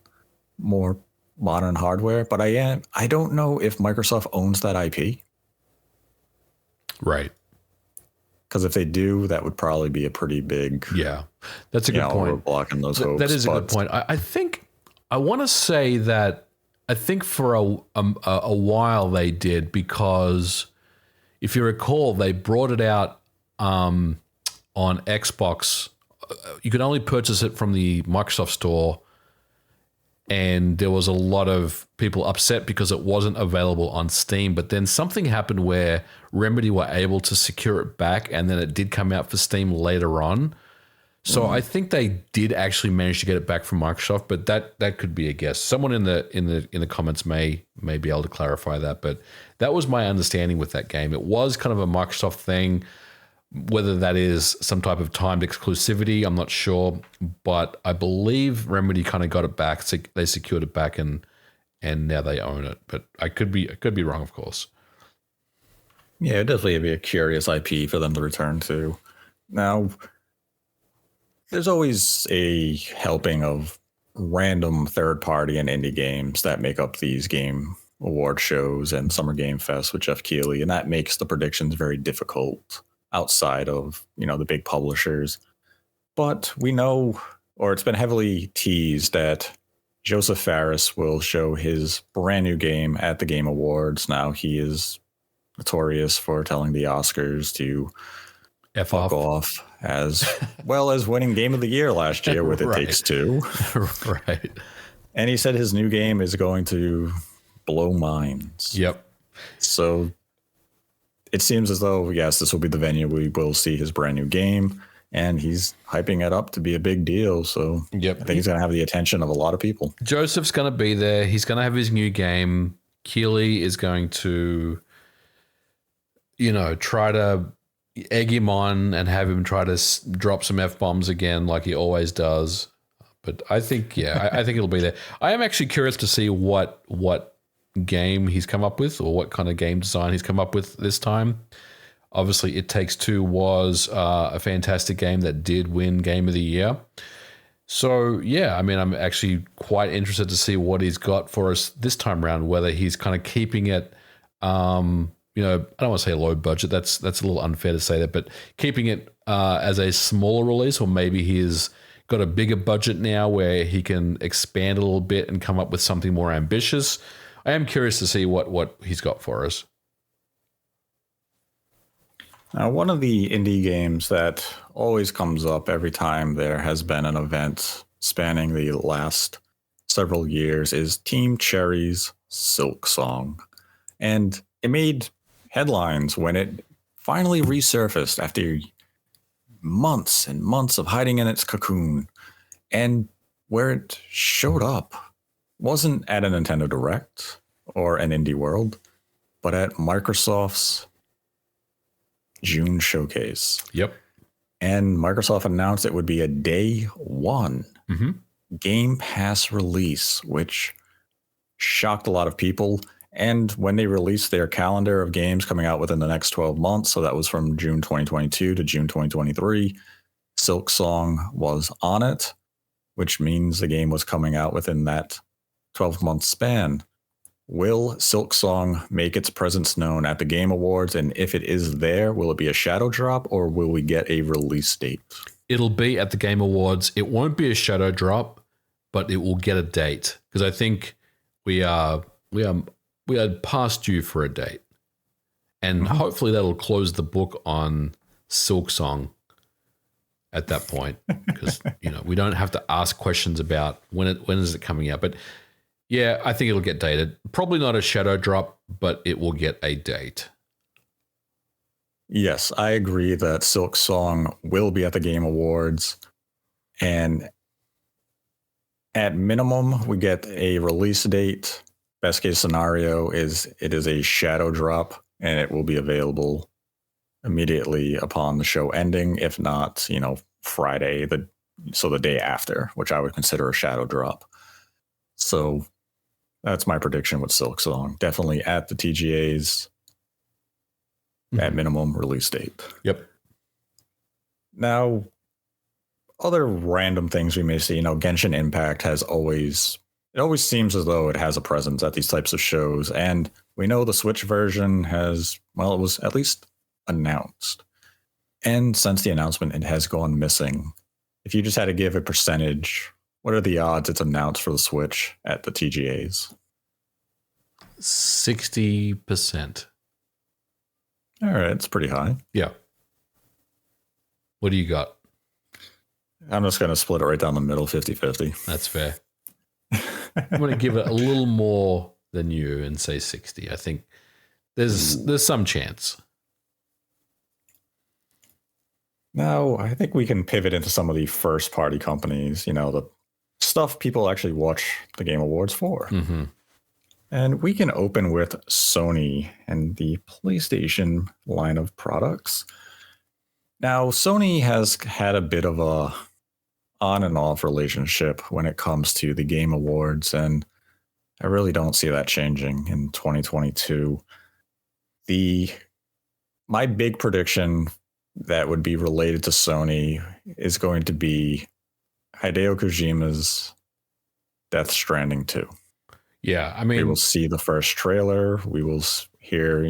more modern hardware. But I don't know if Microsoft owns that IP. Right. Because if they do, that would probably be a pretty big, that's a good point. We're blocking those hopes. That is a good point. I think I want to say that I think for a while they did, because if you recall, they brought it out on Xbox. You could only purchase it from the Microsoft Store, and there was a lot of people upset because it wasn't available on Steam. But then something happened where Remedy were able to secure it back, and then it did come out for Steam later on. So I think they did actually manage to get it back from Microsoft, but that could be a guess. Someone in the comments may be able to clarify that, but that was my understanding with that game. It was kind of a Microsoft thing. Whether that is some type of timed exclusivity, I'm not sure, but I believe Remedy kind of got it back. So they secured it back, and now they own it. But I could be wrong, of course. Yeah, it'd definitely be a curious IP for them to return to. Now, there's always a helping of random third-party and indie games that make up these game award shows and Summer Game Fest with Jeff Keighley, and that makes the predictions very difficult outside of, the big publishers. But we know, or it's been heavily teased, that Joseph Fares will show his brand new game at the Game Awards. Now, he is notorious for telling the Oscars to fuck off, as well as winning Game of the Year last year with It Takes Two. Right. And he said his new game is going to blow minds. Yep. So it seems as though, yes, this will be the venue we will see his brand new game, and he's hyping it up to be a big deal. So I think he's going to have the attention of a lot of people. Joseph's going to be there. He's going to have his new game. Keighley is going to, try to, egg him on and have him try to drop some F-bombs again like he always does. But I think, I think it'll be there. I am actually curious to see what game he's come up with or what kind of game design he's come up with this time. Obviously, It Takes Two was a fantastic game that did win Game of the Year. So, yeah, I mean, I'm actually quite interested to see what he's got for us this time around, whether he's kind of keeping it, I don't want to say low budget. That's a little unfair to say that, but keeping it as a smaller release, or maybe he's got a bigger budget now where he can expand a little bit and come up with something more ambitious. I am curious to see what he's got for us. Now, one of the indie games that always comes up every time there has been an event spanning the last several years is Team Cherry's Silksong. And it made headlines when it finally resurfaced after months and months of hiding in its cocoon. And where it showed up wasn't at a Nintendo Direct or an Indie World, but at Microsoft's June showcase. Yep. And Microsoft announced it would be a day one Game Pass release, which shocked a lot of people. And when they released their calendar of games coming out within the next 12 months, so that was from June 2022 to June 2023, Silksong was on it, which means the game was coming out within that 12-month span. Will Silksong make its presence known at the Game Awards? And if it is there, will it be a shadow drop or will we get a release date? It'll be at the Game Awards. It won't be a shadow drop, but it will get a date, because I think we are past due for a date. And hopefully that'll close the book on Silksong at that point, because we don't have to ask questions about when is it coming out. But yeah, I think it'll get dated. Probably not a shadow drop, but it will get a date. Yes, I agree that Silksong will be at the Game Awards. And at minimum, we get a release date. Best case scenario is it is a shadow drop and it will be available immediately upon the show ending. If not, Friday, the day after, which I would consider a shadow drop. So that's my prediction with Silksong. Definitely at the TGA's at minimum release date. Yep. Now, other random things we may see, Genshin Impact it always seems as though it has a presence at these types of shows. And we know the Switch version it was at least announced. And since the announcement, it has gone missing. If you just had to give a percentage, what are the odds it's announced for the Switch at the TGAs? 60%. All right, it's pretty high. Yeah. What do you got? I'm just going to split it right down the middle, 50-50. That's fair. I'm going to give it a little more than you and say 60. I think there's some chance. Now, I think we can pivot into some of the first-party companies, the stuff people actually watch the Game Awards for. Mm-hmm. And we can open with Sony and the PlayStation line of products. Now, Sony has had a bit of a on and off relationship when it comes to the Game Awards, and I really don't see that changing in 2022. My big prediction that would be related to Sony is going to be Hideo Kojima's Death Stranding 2. Yeah, I mean, we will see the first trailer. We will hear,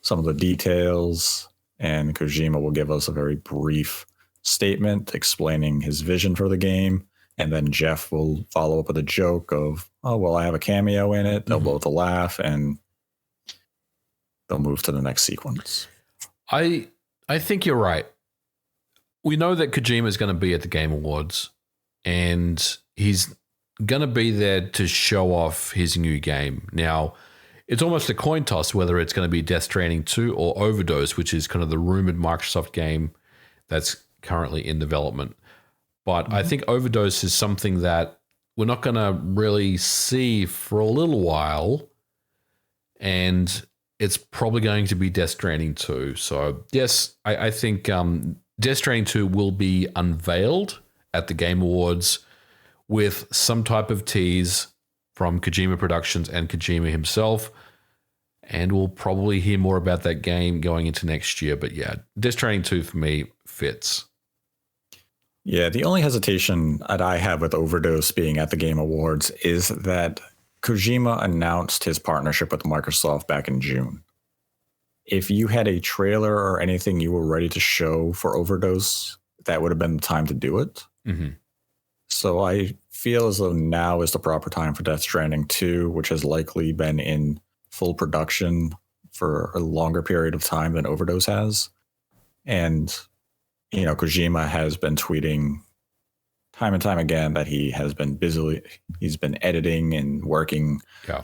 some of the details, and Kojima will give us a very brief statement explaining his vision for the game. And then Jeff will follow up with a joke of, oh, well, I have a cameo in it. They'll both laugh and they'll move to the next sequence. I think you're right. We know that Kojima is going to be at the Game Awards, and he's going to be there to show off his new game. Now, it's almost a coin toss whether it's going to be Death Stranding 2 or Overdose, which is kind of the rumored Microsoft game that's currently in development. But I think Overdose is something that we're not going to really see for a little while. And it's probably going to be Death Stranding 2. So, yes, I think Death Stranding 2 will be unveiled at the Game Awards with some type of tease from Kojima Productions and Kojima himself. And we'll probably hear more about that game going into next year. But yeah, Death Stranding 2 for me fits. Yeah, the only hesitation that I have with Overdose being at the Game Awards is that Kojima announced his partnership with Microsoft back in June. If you had a trailer or anything you were ready to show for Overdose, that would have been the time to do it. Mm-hmm. So I feel as though now is the proper time for Death Stranding 2, which has likely been in full production for a longer period of time than Overdose has. And, you know, Kojima has been tweeting time and time again that he's been editing and working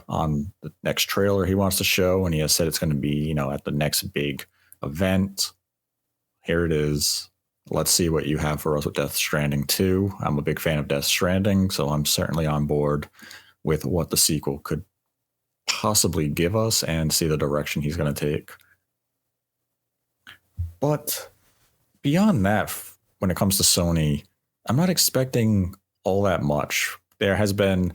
on the next trailer he wants to show. And he has said it's going to be, you know, at the next big event. Here it is. Let's see what you have for us with Death Stranding 2. I'm a big fan of Death Stranding, so I'm certainly on board with what the sequel could possibly give us and see the direction he's going to take. But beyond that, when it comes to Sony, I'm not expecting all that much. There has been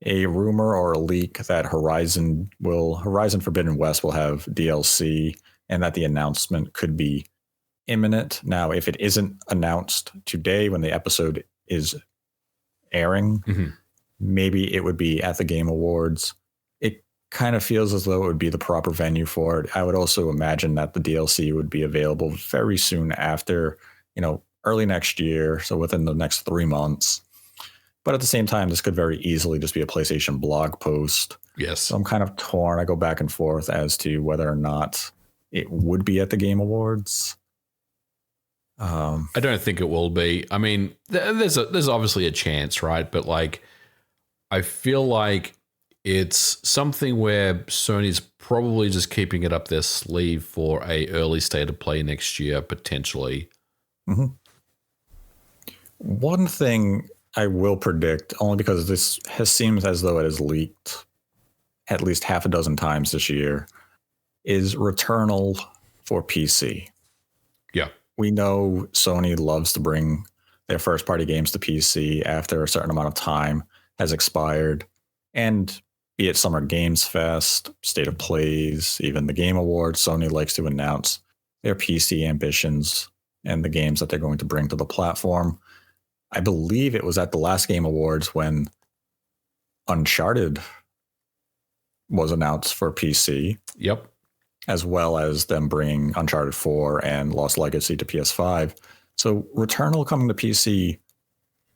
a rumor or a leak that Horizon Forbidden West will have DLC and that the announcement could be imminent. Now, if it isn't announced today when the episode is airing, maybe it would be at the Game Awards. Kind of feels as though it would be the proper venue for it. I would also imagine that the DLC would be available very soon after, you know, early next year, so within the next 3 months. But at the same time, this could very easily just be a PlayStation blog post. Yes. So I'm kind of torn. I go back and forth as to whether or not it would be at the Game Awards. I don't think it will be. I mean, there's obviously a chance, right? But like, I feel like it's something where Sony's probably just keeping it up their sleeve for a early state of play next year, potentially. Mm-hmm. One thing I will predict, only because this seems as though it has leaked at least half a dozen times this year, is Returnal for PC. Yeah. We know Sony loves to bring their first-party games to PC after a certain amount of time has expired. And be it Summer Games Fest, State of Plays, even the Game Awards, Sony likes to announce their PC ambitions and the games that they're going to bring to the platform. I believe it was at the last Game Awards when Uncharted was announced for PC. Yep. As well as them bringing Uncharted 4 and Lost Legacy to PS5. So Returnal coming to PC,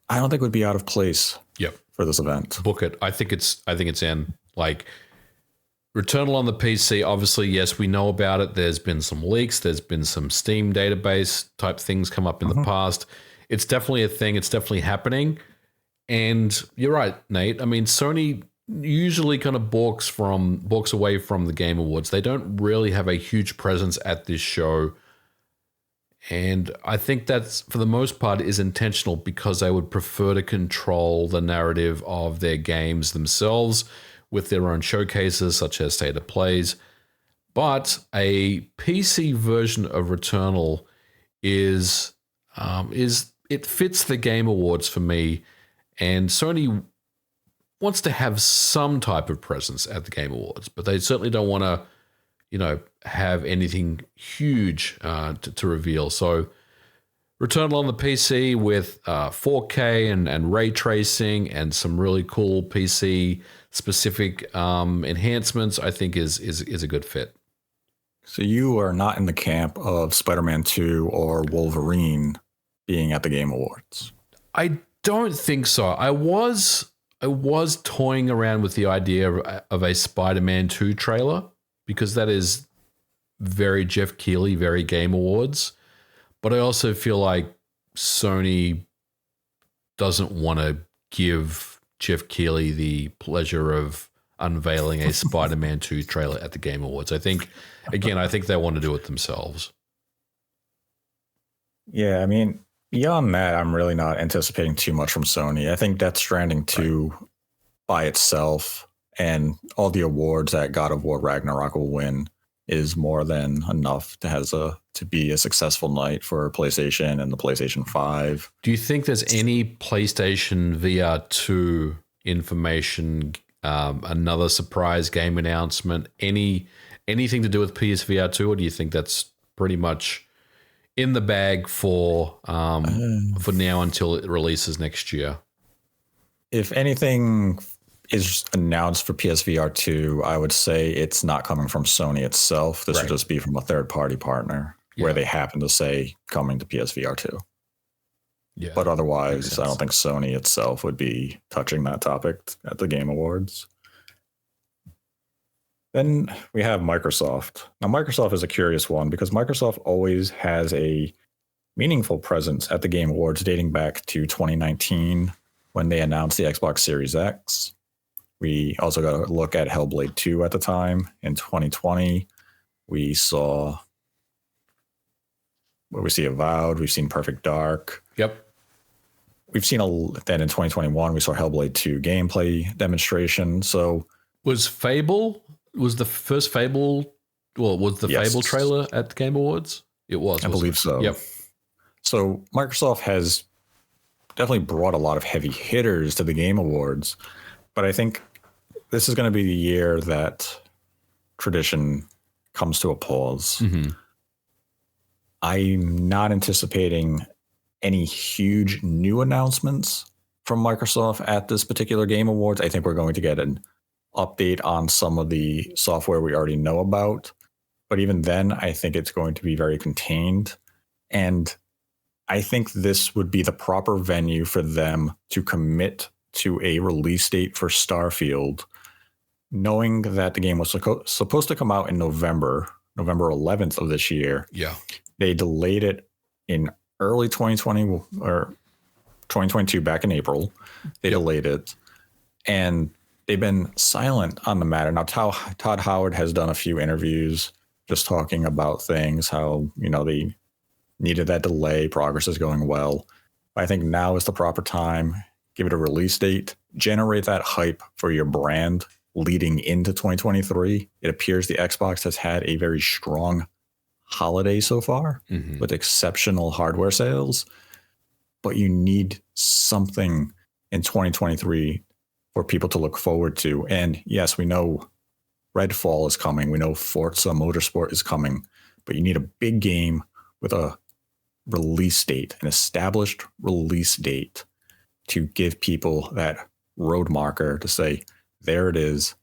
I don't think would be out of place. Yep. For this event. Book it. I think it's in. Like, Returnal on the PC, obviously, yes, we know about it. There's been some leaks. There's been some Steam database type things come up in the past. It's definitely a thing. It's definitely happening. And you're right, Nate. I mean, Sony usually kind of balks away from the Game Awards. They don't really have a huge presence at this show. And I think that's, for the most part, is intentional because they would prefer to control the narrative of their games themselves with their own showcases, such as State of Plays. But a PC version of Returnal is it fits the Game Awards for me, and Sony wants to have some type of presence at the Game Awards, but they certainly don't want to, you know, have anything huge to reveal. So Returnal on the PC with 4K and ray tracing and some really cool PC specific enhancements, I think is a good fit. So you are not in the camp of Spider-Man 2 or Wolverine being at the Game Awards? I don't think so. I was toying around with the idea of a Spider-Man 2 trailer, because that is very Jeff Keighley, very Game Awards. But I also feel like Sony doesn't want to give Jeff Keighley the pleasure of unveiling a Spider-Man 2 trailer at the Game Awards. I think they want to do it themselves. Yeah, I mean, beyond that, I'm really not anticipating too much from Sony. I think Death Stranding 2 by itself and all the awards that God of War Ragnarok will win is more than enough to be a successful night for PlayStation and the PlayStation 5. Do you think there's any PlayStation VR2 information, another surprise game announcement, anything to do with PSVR2, or do you think that's pretty much in the bag for now until it releases next year? If anything is announced for PSVR 2, I would say it's not coming from Sony itself. This would just be from a third-party partner where they happen to say coming to PSVR 2. Yeah, but otherwise, I don't think Sony itself would be touching that topic at the Game Awards. Then we have Microsoft. Now, Microsoft is a curious one because Microsoft always has a meaningful presence at the Game Awards dating back to 2019 when they announced the Xbox Series X. We also got a look at Hellblade 2 at the time. In 2020, we saw Avowed. We've seen Perfect Dark. Yep. We've seen then in 2021, we saw Hellblade 2 gameplay demonstration. So was the first Fable? Well, was the Fable trailer at the Game Awards? It was. I believe so. Yep. So Microsoft has definitely brought a lot of heavy hitters to the Game Awards, but I think this is going to be the year that tradition comes to a pause. Mm-hmm. I'm not anticipating any huge new announcements from Microsoft at this particular Game Awards. I think we're going to get an update on some of the software we already know about. But even then, I think it's going to be very contained. And I think this would be the proper venue for them to commit to a release date for Starfield, knowing that the game was supposed to come out in November 11th of this year. Yeah. They delayed it in early 2020 or 2022, back in April. They delayed it. And they've been silent on the matter. Now, Todd Howard has done a few interviews just talking about things, how, they needed that delay. Progress is going well. I think now is the proper time. Give it a release date. Generate that hype for your brand leading into 2023. It appears the Xbox has had a very strong holiday so far with exceptional hardware sales. But you need something in 2023 for people to look forward to. And yes, we know Redfall is coming. We know Forza Motorsport is coming. But you need a big game with a release date, an established release date, to give people that road marker to say, there it is.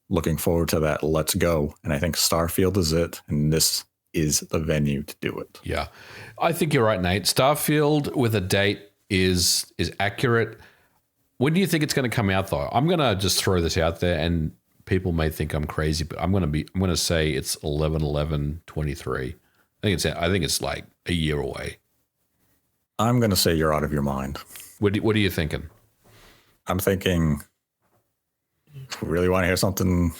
Looking forward to that. Let's go. And I think Starfield is it. And this is the venue to do it. Yeah. I think you're right, Nate. Starfield with a date is accurate. When do you think it's going to come out, though? I'm going to just throw this out there, and people may think I'm crazy, but I'm going to say it's 11/11/23. I think it's like a year away. I'm going to say you're out of your mind. What are you thinking? I'm thinking, really want to hear something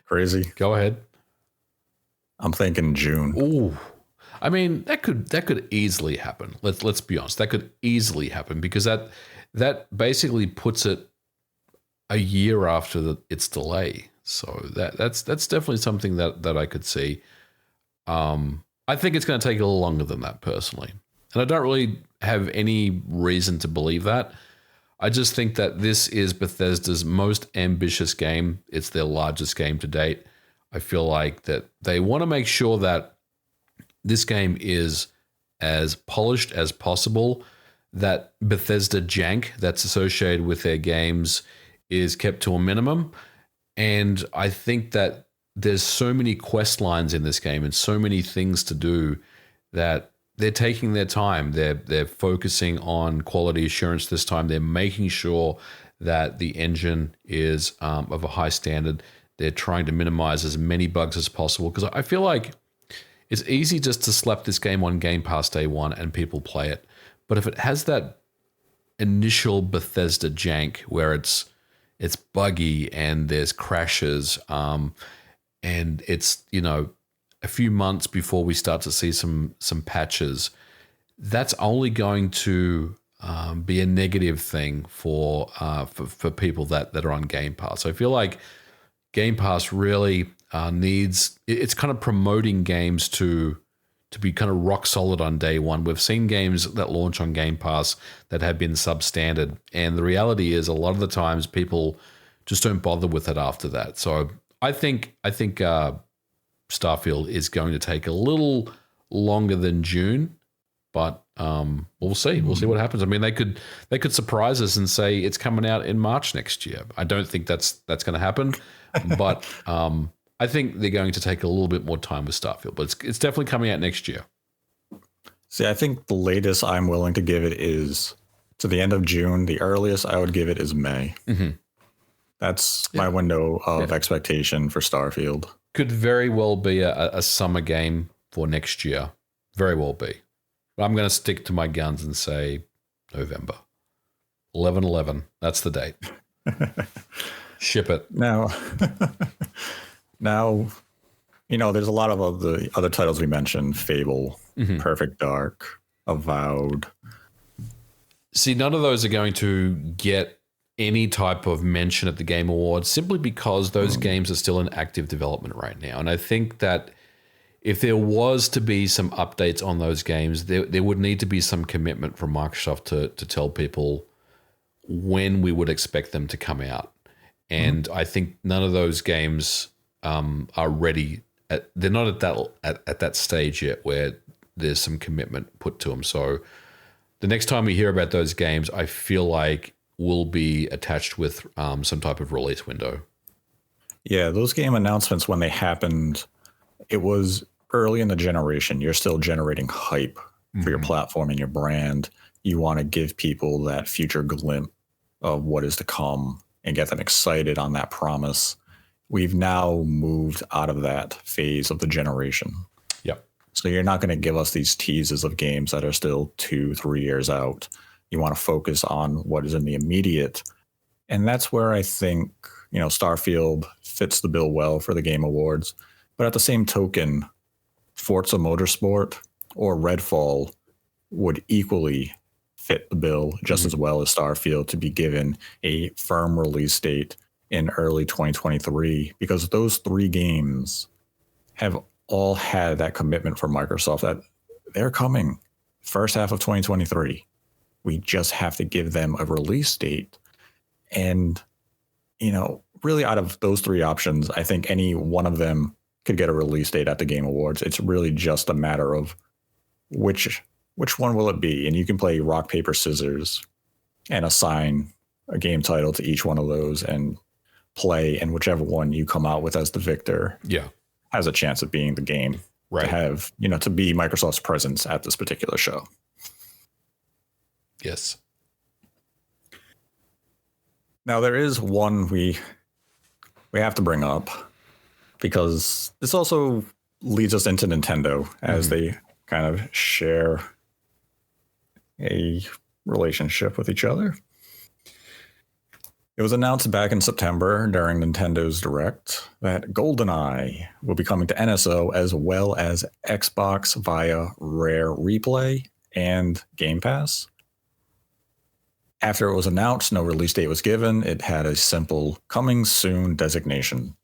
crazy? Go ahead. I'm thinking June. Ooh. I mean, that could easily happen. Let's be honest. That could easily happen because that basically puts it a year after its delay. So that's definitely something that I could see. I think it's going to take a little longer than that personally. And I don't really have any reason to believe that. I just think that this is Bethesda's most ambitious game. It's their largest game to date. I feel like that they want to make sure that this game is as polished as possible, that Bethesda jank that's associated with their games is kept to a minimum. And I think that there's so many quest lines in this game and so many things to do that they're taking their time. They're focusing on quality assurance this time. They're making sure that the engine is of a high standard. They're trying to minimize as many bugs as possible because I feel like it's easy just to slap this game on Game Pass day one and people play it. But if it has that initial Bethesda jank where it's buggy and there's crashes and it's, a few months before we start to see some patches, that's only going to be a negative thing for people that are on Game Pass. So I feel like Game Pass really needs. It's kind of promoting games to be kind of rock solid on day one. We've seen games that launch on Game Pass that have been substandard, and the reality is a lot of the times people just don't bother with it after that. So I think Starfield is going to take a little longer than June, but we'll see. We'll see what happens. I mean, they could surprise us and say it's coming out in March next year. I don't think that's going to happen, but I think they're going to take a little bit more time with Starfield. But it's definitely coming out next year. See, I think the latest I'm willing to give it is to the end of June. The earliest I would give it is May. Mm-hmm. That's my window of expectation for Starfield. Could very well be a summer game for next year. Very well be. But I'm going to stick to my guns and say November. 11/11. That's the date. Ship it. Now, there's a lot of the other titles we mentioned. Fable, Perfect Dark, Avowed. See, none of those are going to get any type of mention at the Game Awards simply because those games are still in active development right now. And I think that if there was to be some updates on those games, there would need to be some commitment from Microsoft to tell people when we would expect them to come out. And I think none of those games are ready. They're not at that stage yet where there's some commitment put to them. So the next time we hear about those games, I feel like will be attached with some type of release window. Yeah, those game announcements, when they happened, it was early in the generation. You're still generating hype for your platform and your brand. You want to give people that future glimpse of what is to come and get them excited on that promise. We've now moved out of that phase of the generation. Yep. So you're not going to give us these teases of games that are still 2-3 years out. You want to focus on what is in the immediate. And that's where I think, Starfield fits the bill well for the Game Awards. But at the same token, Forza Motorsport or Redfall would equally fit the bill just as well as Starfield to be given a firm release date in early 2023, because those three games have all had that commitment from Microsoft that they're coming first half of 2023. We just have to give them a release date. And, really out of those three options, I think any one of them could get a release date at the Game Awards. It's really just a matter of which one will it be? And you can play rock, paper, scissors and assign a game title to each one of those and play. And whichever one you come out with as the victor has a chance of being the game to have, to be Microsoft's presence at this particular show. Yes. Now, there is one we have to bring up, because this also leads us into Nintendo as they kind of share a relationship with each other. It was announced back in September during Nintendo's Direct that GoldenEye will be coming to NSO as well as Xbox via Rare Replay and Game Pass. After it was announced, no release date was given. It had a simple coming soon designation.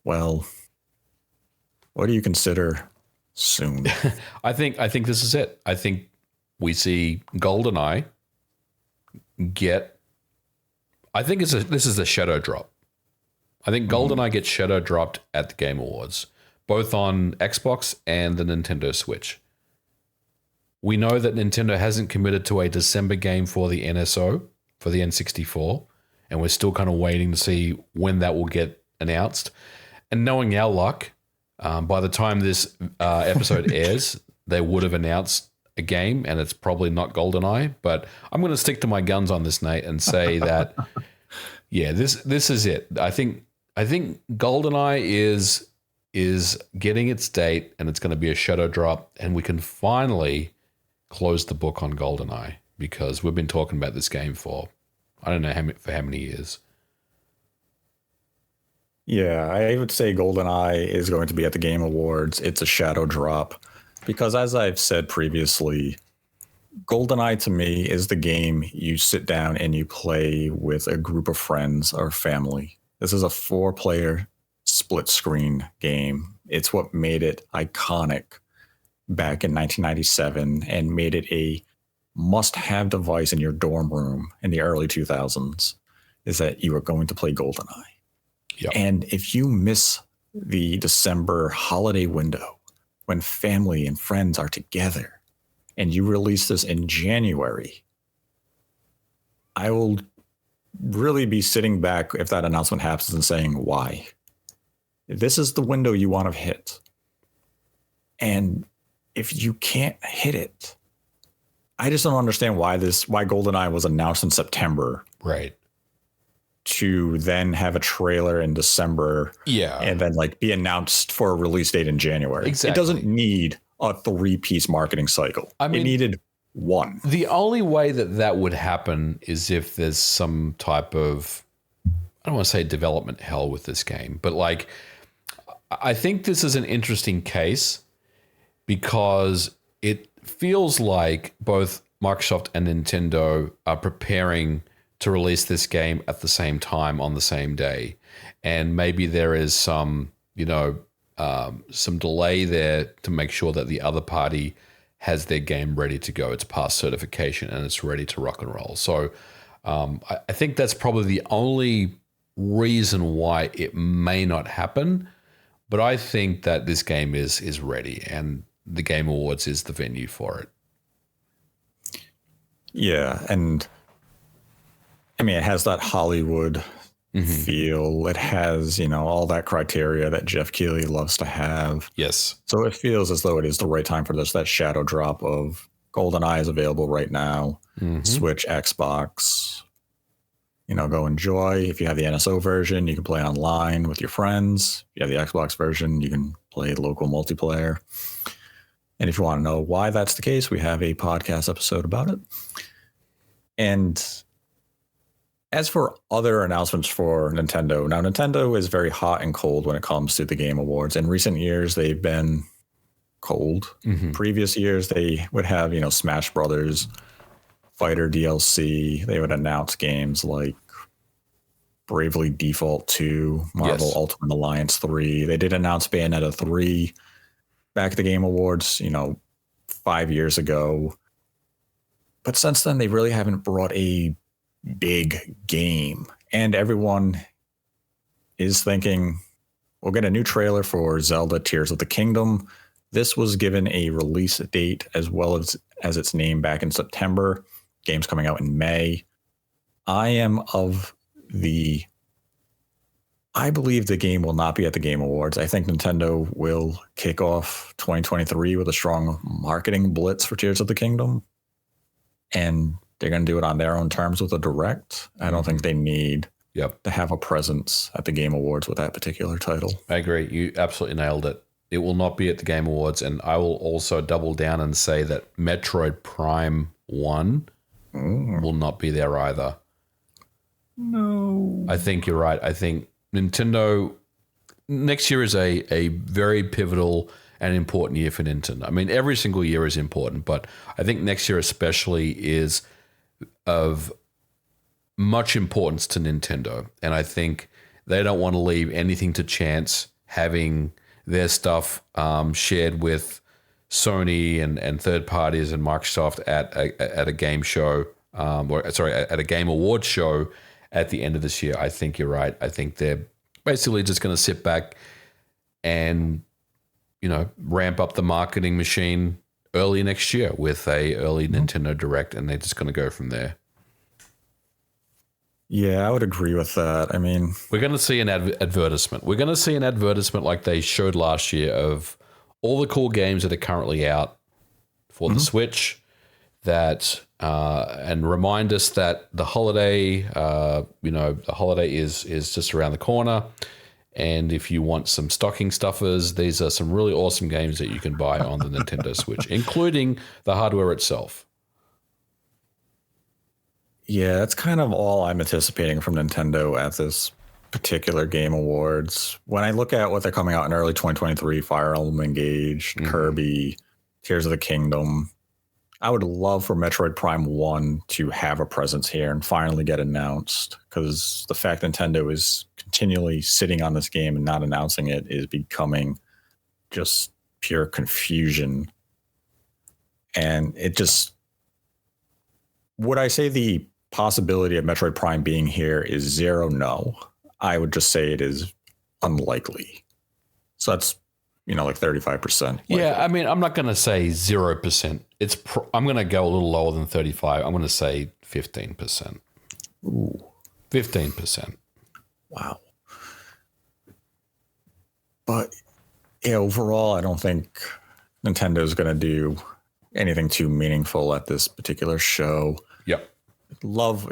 Well, what do you consider soon? I think this is it. I think we see GoldenEye get. I think this is a shadow drop. I think GoldenEye gets shadow dropped at the Game Awards, both on Xbox and the Nintendo Switch. We know that Nintendo hasn't committed to a December game for the NSO, for the N64, and we're still kind of waiting to see when that will get announced. And knowing our luck, by the time this episode airs, they would have announced a game, and it's probably not GoldenEye. But I'm going to stick to my guns on this, Nate, and say that, this is it. I think GoldenEye is getting its date, and it's going to be a shadow drop, and we can finally close the book on GoldenEye, because we've been talking about this game for I don't know how many years. Yeah, I would say GoldenEye is going to be at the Game Awards. It's a shadow drop because, as I've said previously, GoldenEye to me is the game you sit down and you play with a group of friends or family. This is a 4-player split screen game. It's what made it iconic back in 1997 and made it a must-have device in your dorm room in the early 2000s, is that you are going to play GoldenEye. Yep. And if you miss the December holiday window when family and friends are together and you release this in January, I will really be sitting back if that announcement happens and saying, why? This is the window you want to hit. And if you can't hit it, I just don't understand why GoldenEye was announced in September. Right. To then have a trailer in December. Yeah. And then like be announced for a release date in January. Exactly. It doesn't need a 3-piece marketing cycle. I mean, it needed one. The only way that would happen is if there's some type of, I don't want to say development hell with this game, but like, I think this is an interesting case because it feels like both Microsoft and Nintendo are preparing to release this game at the same time on the same day. And maybe there is some delay there to make sure that the other party has their game ready to go. It's past certification and it's ready to rock and roll. So I think that's probably the only reason why it may not happen. But I think that this game is ready and the Game Awards is the venue for it. Yeah, and I mean, it has that Hollywood feel. It has, all that criteria that Jeff Keighley loves to have. Yes. So it feels as though it is the right time for this. That shadow drop of GoldenEye is available right now. Switch, Xbox. Go enjoy. If you have the NSO version, you can play online with your friends. If you have the Xbox version, you can play local multiplayer. And if you want to know why that's the case, we have a podcast episode about it. And as for other announcements for Nintendo, now Nintendo is very hot and cold when it comes to the Game Awards. In recent years, they've been cold. Previous years, they would have, Smash Brothers, Fighter DLC. They would announce games like Bravely Default 2, Marvel Ultimate Alliance 3. They did announce Bayonetta 3 back at the Game Awards, 5 years ago. But since then, they really haven't brought a big game. And everyone is thinking, we'll get a new trailer for Zelda Tears of the Kingdom. This was given a release date as well as its name back in September. Game's coming out in May. I believe the game will not be at the Game Awards. I think Nintendo will kick off 2023 with a strong marketing blitz for Tears of the Kingdom. And they're going to do it on their own terms with a direct. I don't think they need to have a presence at the Game Awards with that particular title. I agree. You absolutely nailed it. It will not be at the Game Awards. And I will also double down and say that Metroid Prime 1 will not be there either. No. I think you're right. I think Nintendo next year is a very pivotal and important year for Nintendo. I mean, every single year is important, but I think next year especially is of much importance to Nintendo. And I think they don't want to leave anything to chance, having their stuff shared with Sony and third parties and Microsoft at a game show, at a Game Awards show at the end of this year. I think you're right. I think they're basically just going to sit back and, ramp up the marketing machine early next year with a early Nintendo Direct, and they're just going to go from there. Yeah, I would agree with that. I mean, we're going to see an advertisement. We're going to see an advertisement like they showed last year of all the cool games that are currently out for the Switch, that and remind us that the holiday, the holiday is just around the corner. And if you want some stocking stuffers, these are some really awesome games that you can buy on the Nintendo Switch, including the hardware itself. Yeah, that's kind of all I'm anticipating from Nintendo at this particular Game Awards. When I look at what they're coming out in early 2023, Fire Emblem Engage, Kirby, Tears of the Kingdom, I would love for Metroid Prime 1 to have a presence here and finally get announced, because the fact Nintendo is continually sitting on this game and not announcing it is becoming just pure confusion. And it just, would I say the possibility of Metroid Prime being here is zero? No. I would just say it is unlikely. So that's, like 35%. Likely. Yeah, I mean, I'm not going to say 0%. I'm going to go a little lower than 35. I'm going to say 15%. Ooh. 15%. Wow. But yeah, overall, I don't think Nintendo's going to do anything too meaningful at this particular show. Yep. I'd love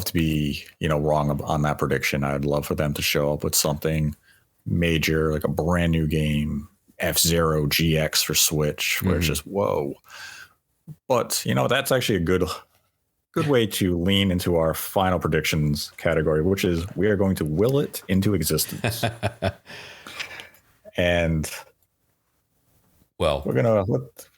to be, wrong on that prediction. I'd love for them to show up with something major, like a brand new game, F-Zero GX for Switch, where it's just, whoa. But, that's actually a good way to lean into our final predictions category, which is we are going to will it into existence. And well, we're going to,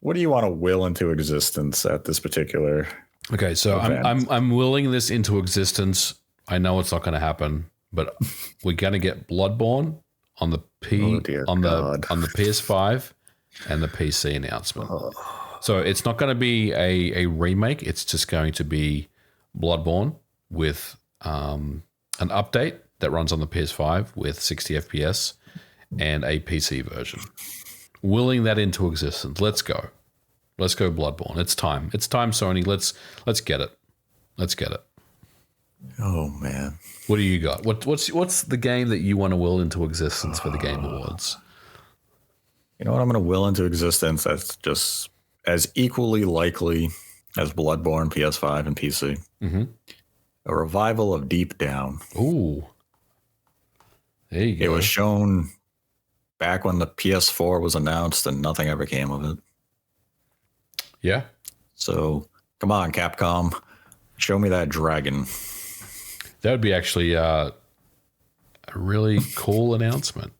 what do you want to will into existence at this particular okay, so event? I'm willing this into existence. I know it's not going to happen, but we're going to get Bloodborne on the on the PS5 and the PC announcement. So it's not going to be a remake. It's just going to be Bloodborne with an update that runs on the PS5 with 60 FPS and a PC version. Willing that into existence. Let's go. Let's go Bloodborne. It's time. It's time, Sony. Let's get it. Let's get it. Oh man. What do you got? What's the game that you want to will into existence for the Game Awards? You know what I'm going to will into existence that's just as equally likely as Bloodborne, PS5, and PC. Mm-hmm. A revival of Deep Down. Ooh. There you go. It was shown back when the PS4 was announced and nothing ever came of it. Yeah. So come on, Capcom. Show me that dragon. That would be actually a really cool announcement.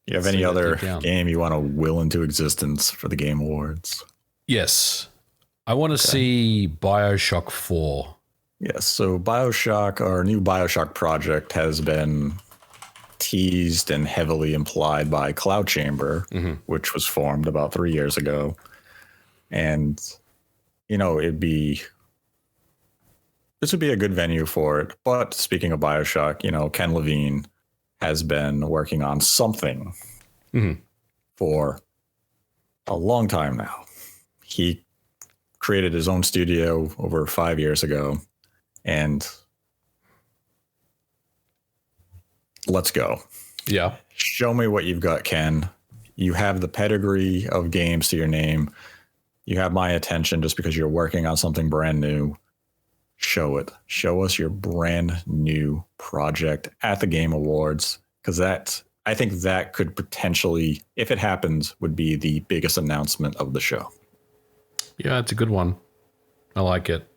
You have any other game you want to will into existence for the Game Awards? Yes. I want to see BioShock 4. Yes. So BioShock, our new BioShock project, has been teased and heavily implied by Cloud Chamber, which was formed about 3 years ago. And, this would be a good venue for it. But speaking of BioShock, Ken Levine has been working on something for a long time now. He created his own studio over 5 years ago, and let's go. Yeah. Show me what you've got, Ken. You have the pedigree of games to your name. You have my attention just because you're working on something brand new. Show it. Show us your brand new project at the Game Awards, because I think that could potentially, if it happens, would be the biggest announcement of the show. Yeah, it's a good one. I like it.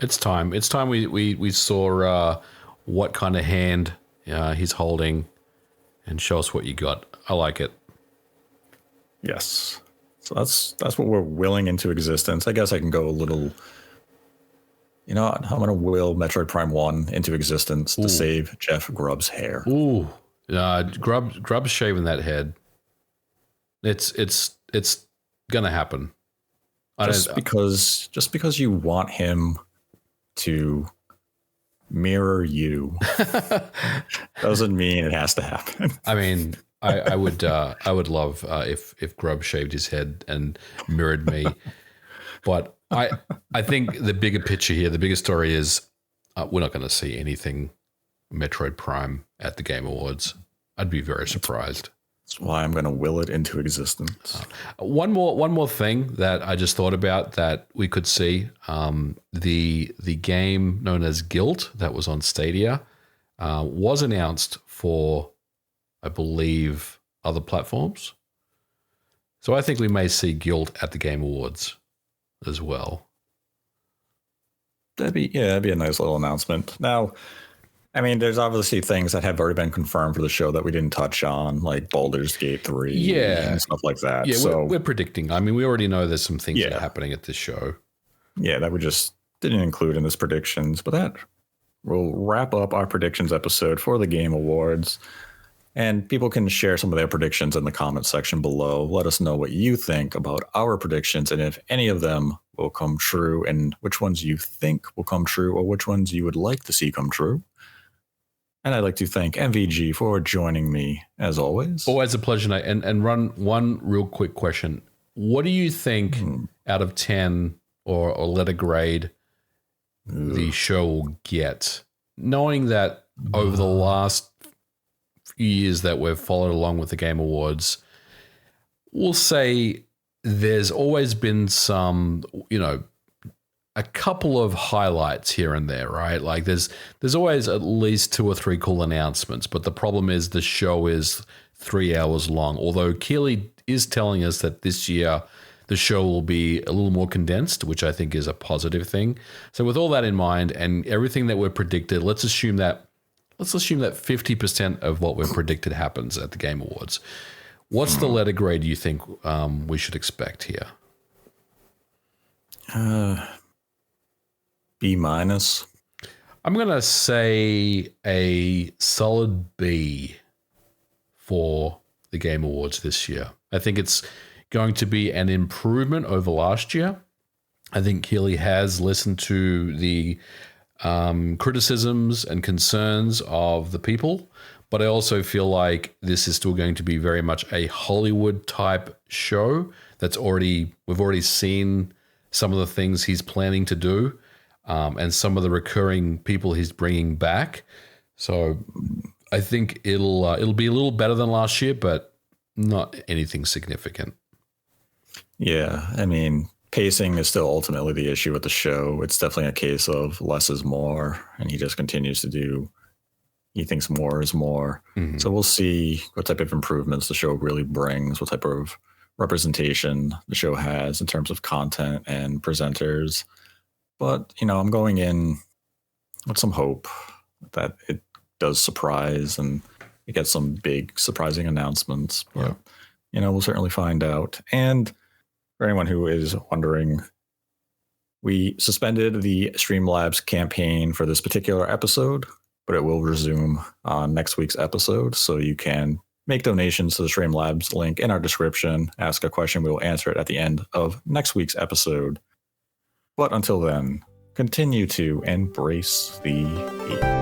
It's time. It's time we saw what kind of hand he's holding and show us what you got. I like it. Yes. So that's what we're willing into existence. I guess I can go a little... You know what? I'm going to will Metroid Prime 1 into existence to save Jeff Grubb's hair. Ooh. Grubb's shaving that head. It's going to happen. Just because you want him to mirror you doesn't mean it has to happen. I mean, I would love if Grubb shaved his head and mirrored me. But I think the bigger picture here, the bigger story is we're not going to see anything Metroid Prime at the Game Awards. I'd be very surprised. That's why I'm going to will it into existence. One more thing that I just thought about that we could see, the game known as Guilt that was on Stadia was announced for, I believe, other platforms. So I think we may see Guilt at the Game Awards as well. That'd be a nice little announcement. Now, I mean, there's obviously things that have already been confirmed for the show that we didn't touch on, like Baldur's Gate 3 and stuff like that. Yeah, so we're predicting. I mean, we already know there's some things that Yeah. are happening at this show. yeah, that we just didn't include in this predictions, but that will wrap up our predictions episode for the Game Awards. And people can share some of their predictions in the comment section below. Let us know what you think about our predictions and if any of them will come true and which ones you think will come true or which ones you would like to see come true. And I'd like to thank MVG for joining me as always. Always a pleasure, Nate. And run one real quick question. What do you think out of 10 or letter grade the show will get? Knowing that over the last few years that we've followed along with the Game Awards, we'll say there's always been some, a couple of highlights here and there, right? Like there's always at least 2 or 3 cool announcements, but the problem is the show is 3 hours long. Although Keeley is telling us that this year the show will be a little more condensed, which I think is a positive thing. So with all that in mind and everything that we've predicted, let's assume that 50% of what we've predicted happens at the Game Awards. What's the letter grade you think we should expect here? B-. I'm going to say a solid B for the Game Awards this year. I think it's going to be an improvement over last year. I think Keeley has listened to the criticisms and concerns of the people, but I also feel like this is still going to be very much a Hollywood type show we've already seen some of the things he's planning to do. And some of the recurring people he's bringing back. So I think it'll be a little better than last year, but not anything significant. Yeah, I mean, pacing is still ultimately the issue with the show. It's definitely a case of less is more, and he just continues to do. He thinks more is more. Mm-hmm. So we'll see what type of improvements the show really brings, what type of representation the show has in terms of content and presenters. But, I'm going in with some hope that it does surprise and it gets some big surprising announcements. But, we'll certainly find out. And for anyone who is wondering, we suspended the Streamlabs campaign for this particular episode, but it will resume on next week's episode. So you can make donations to the Streamlabs link in our description, ask a question, we will answer it at the end of next week's episode. But until then, continue to embrace the hate.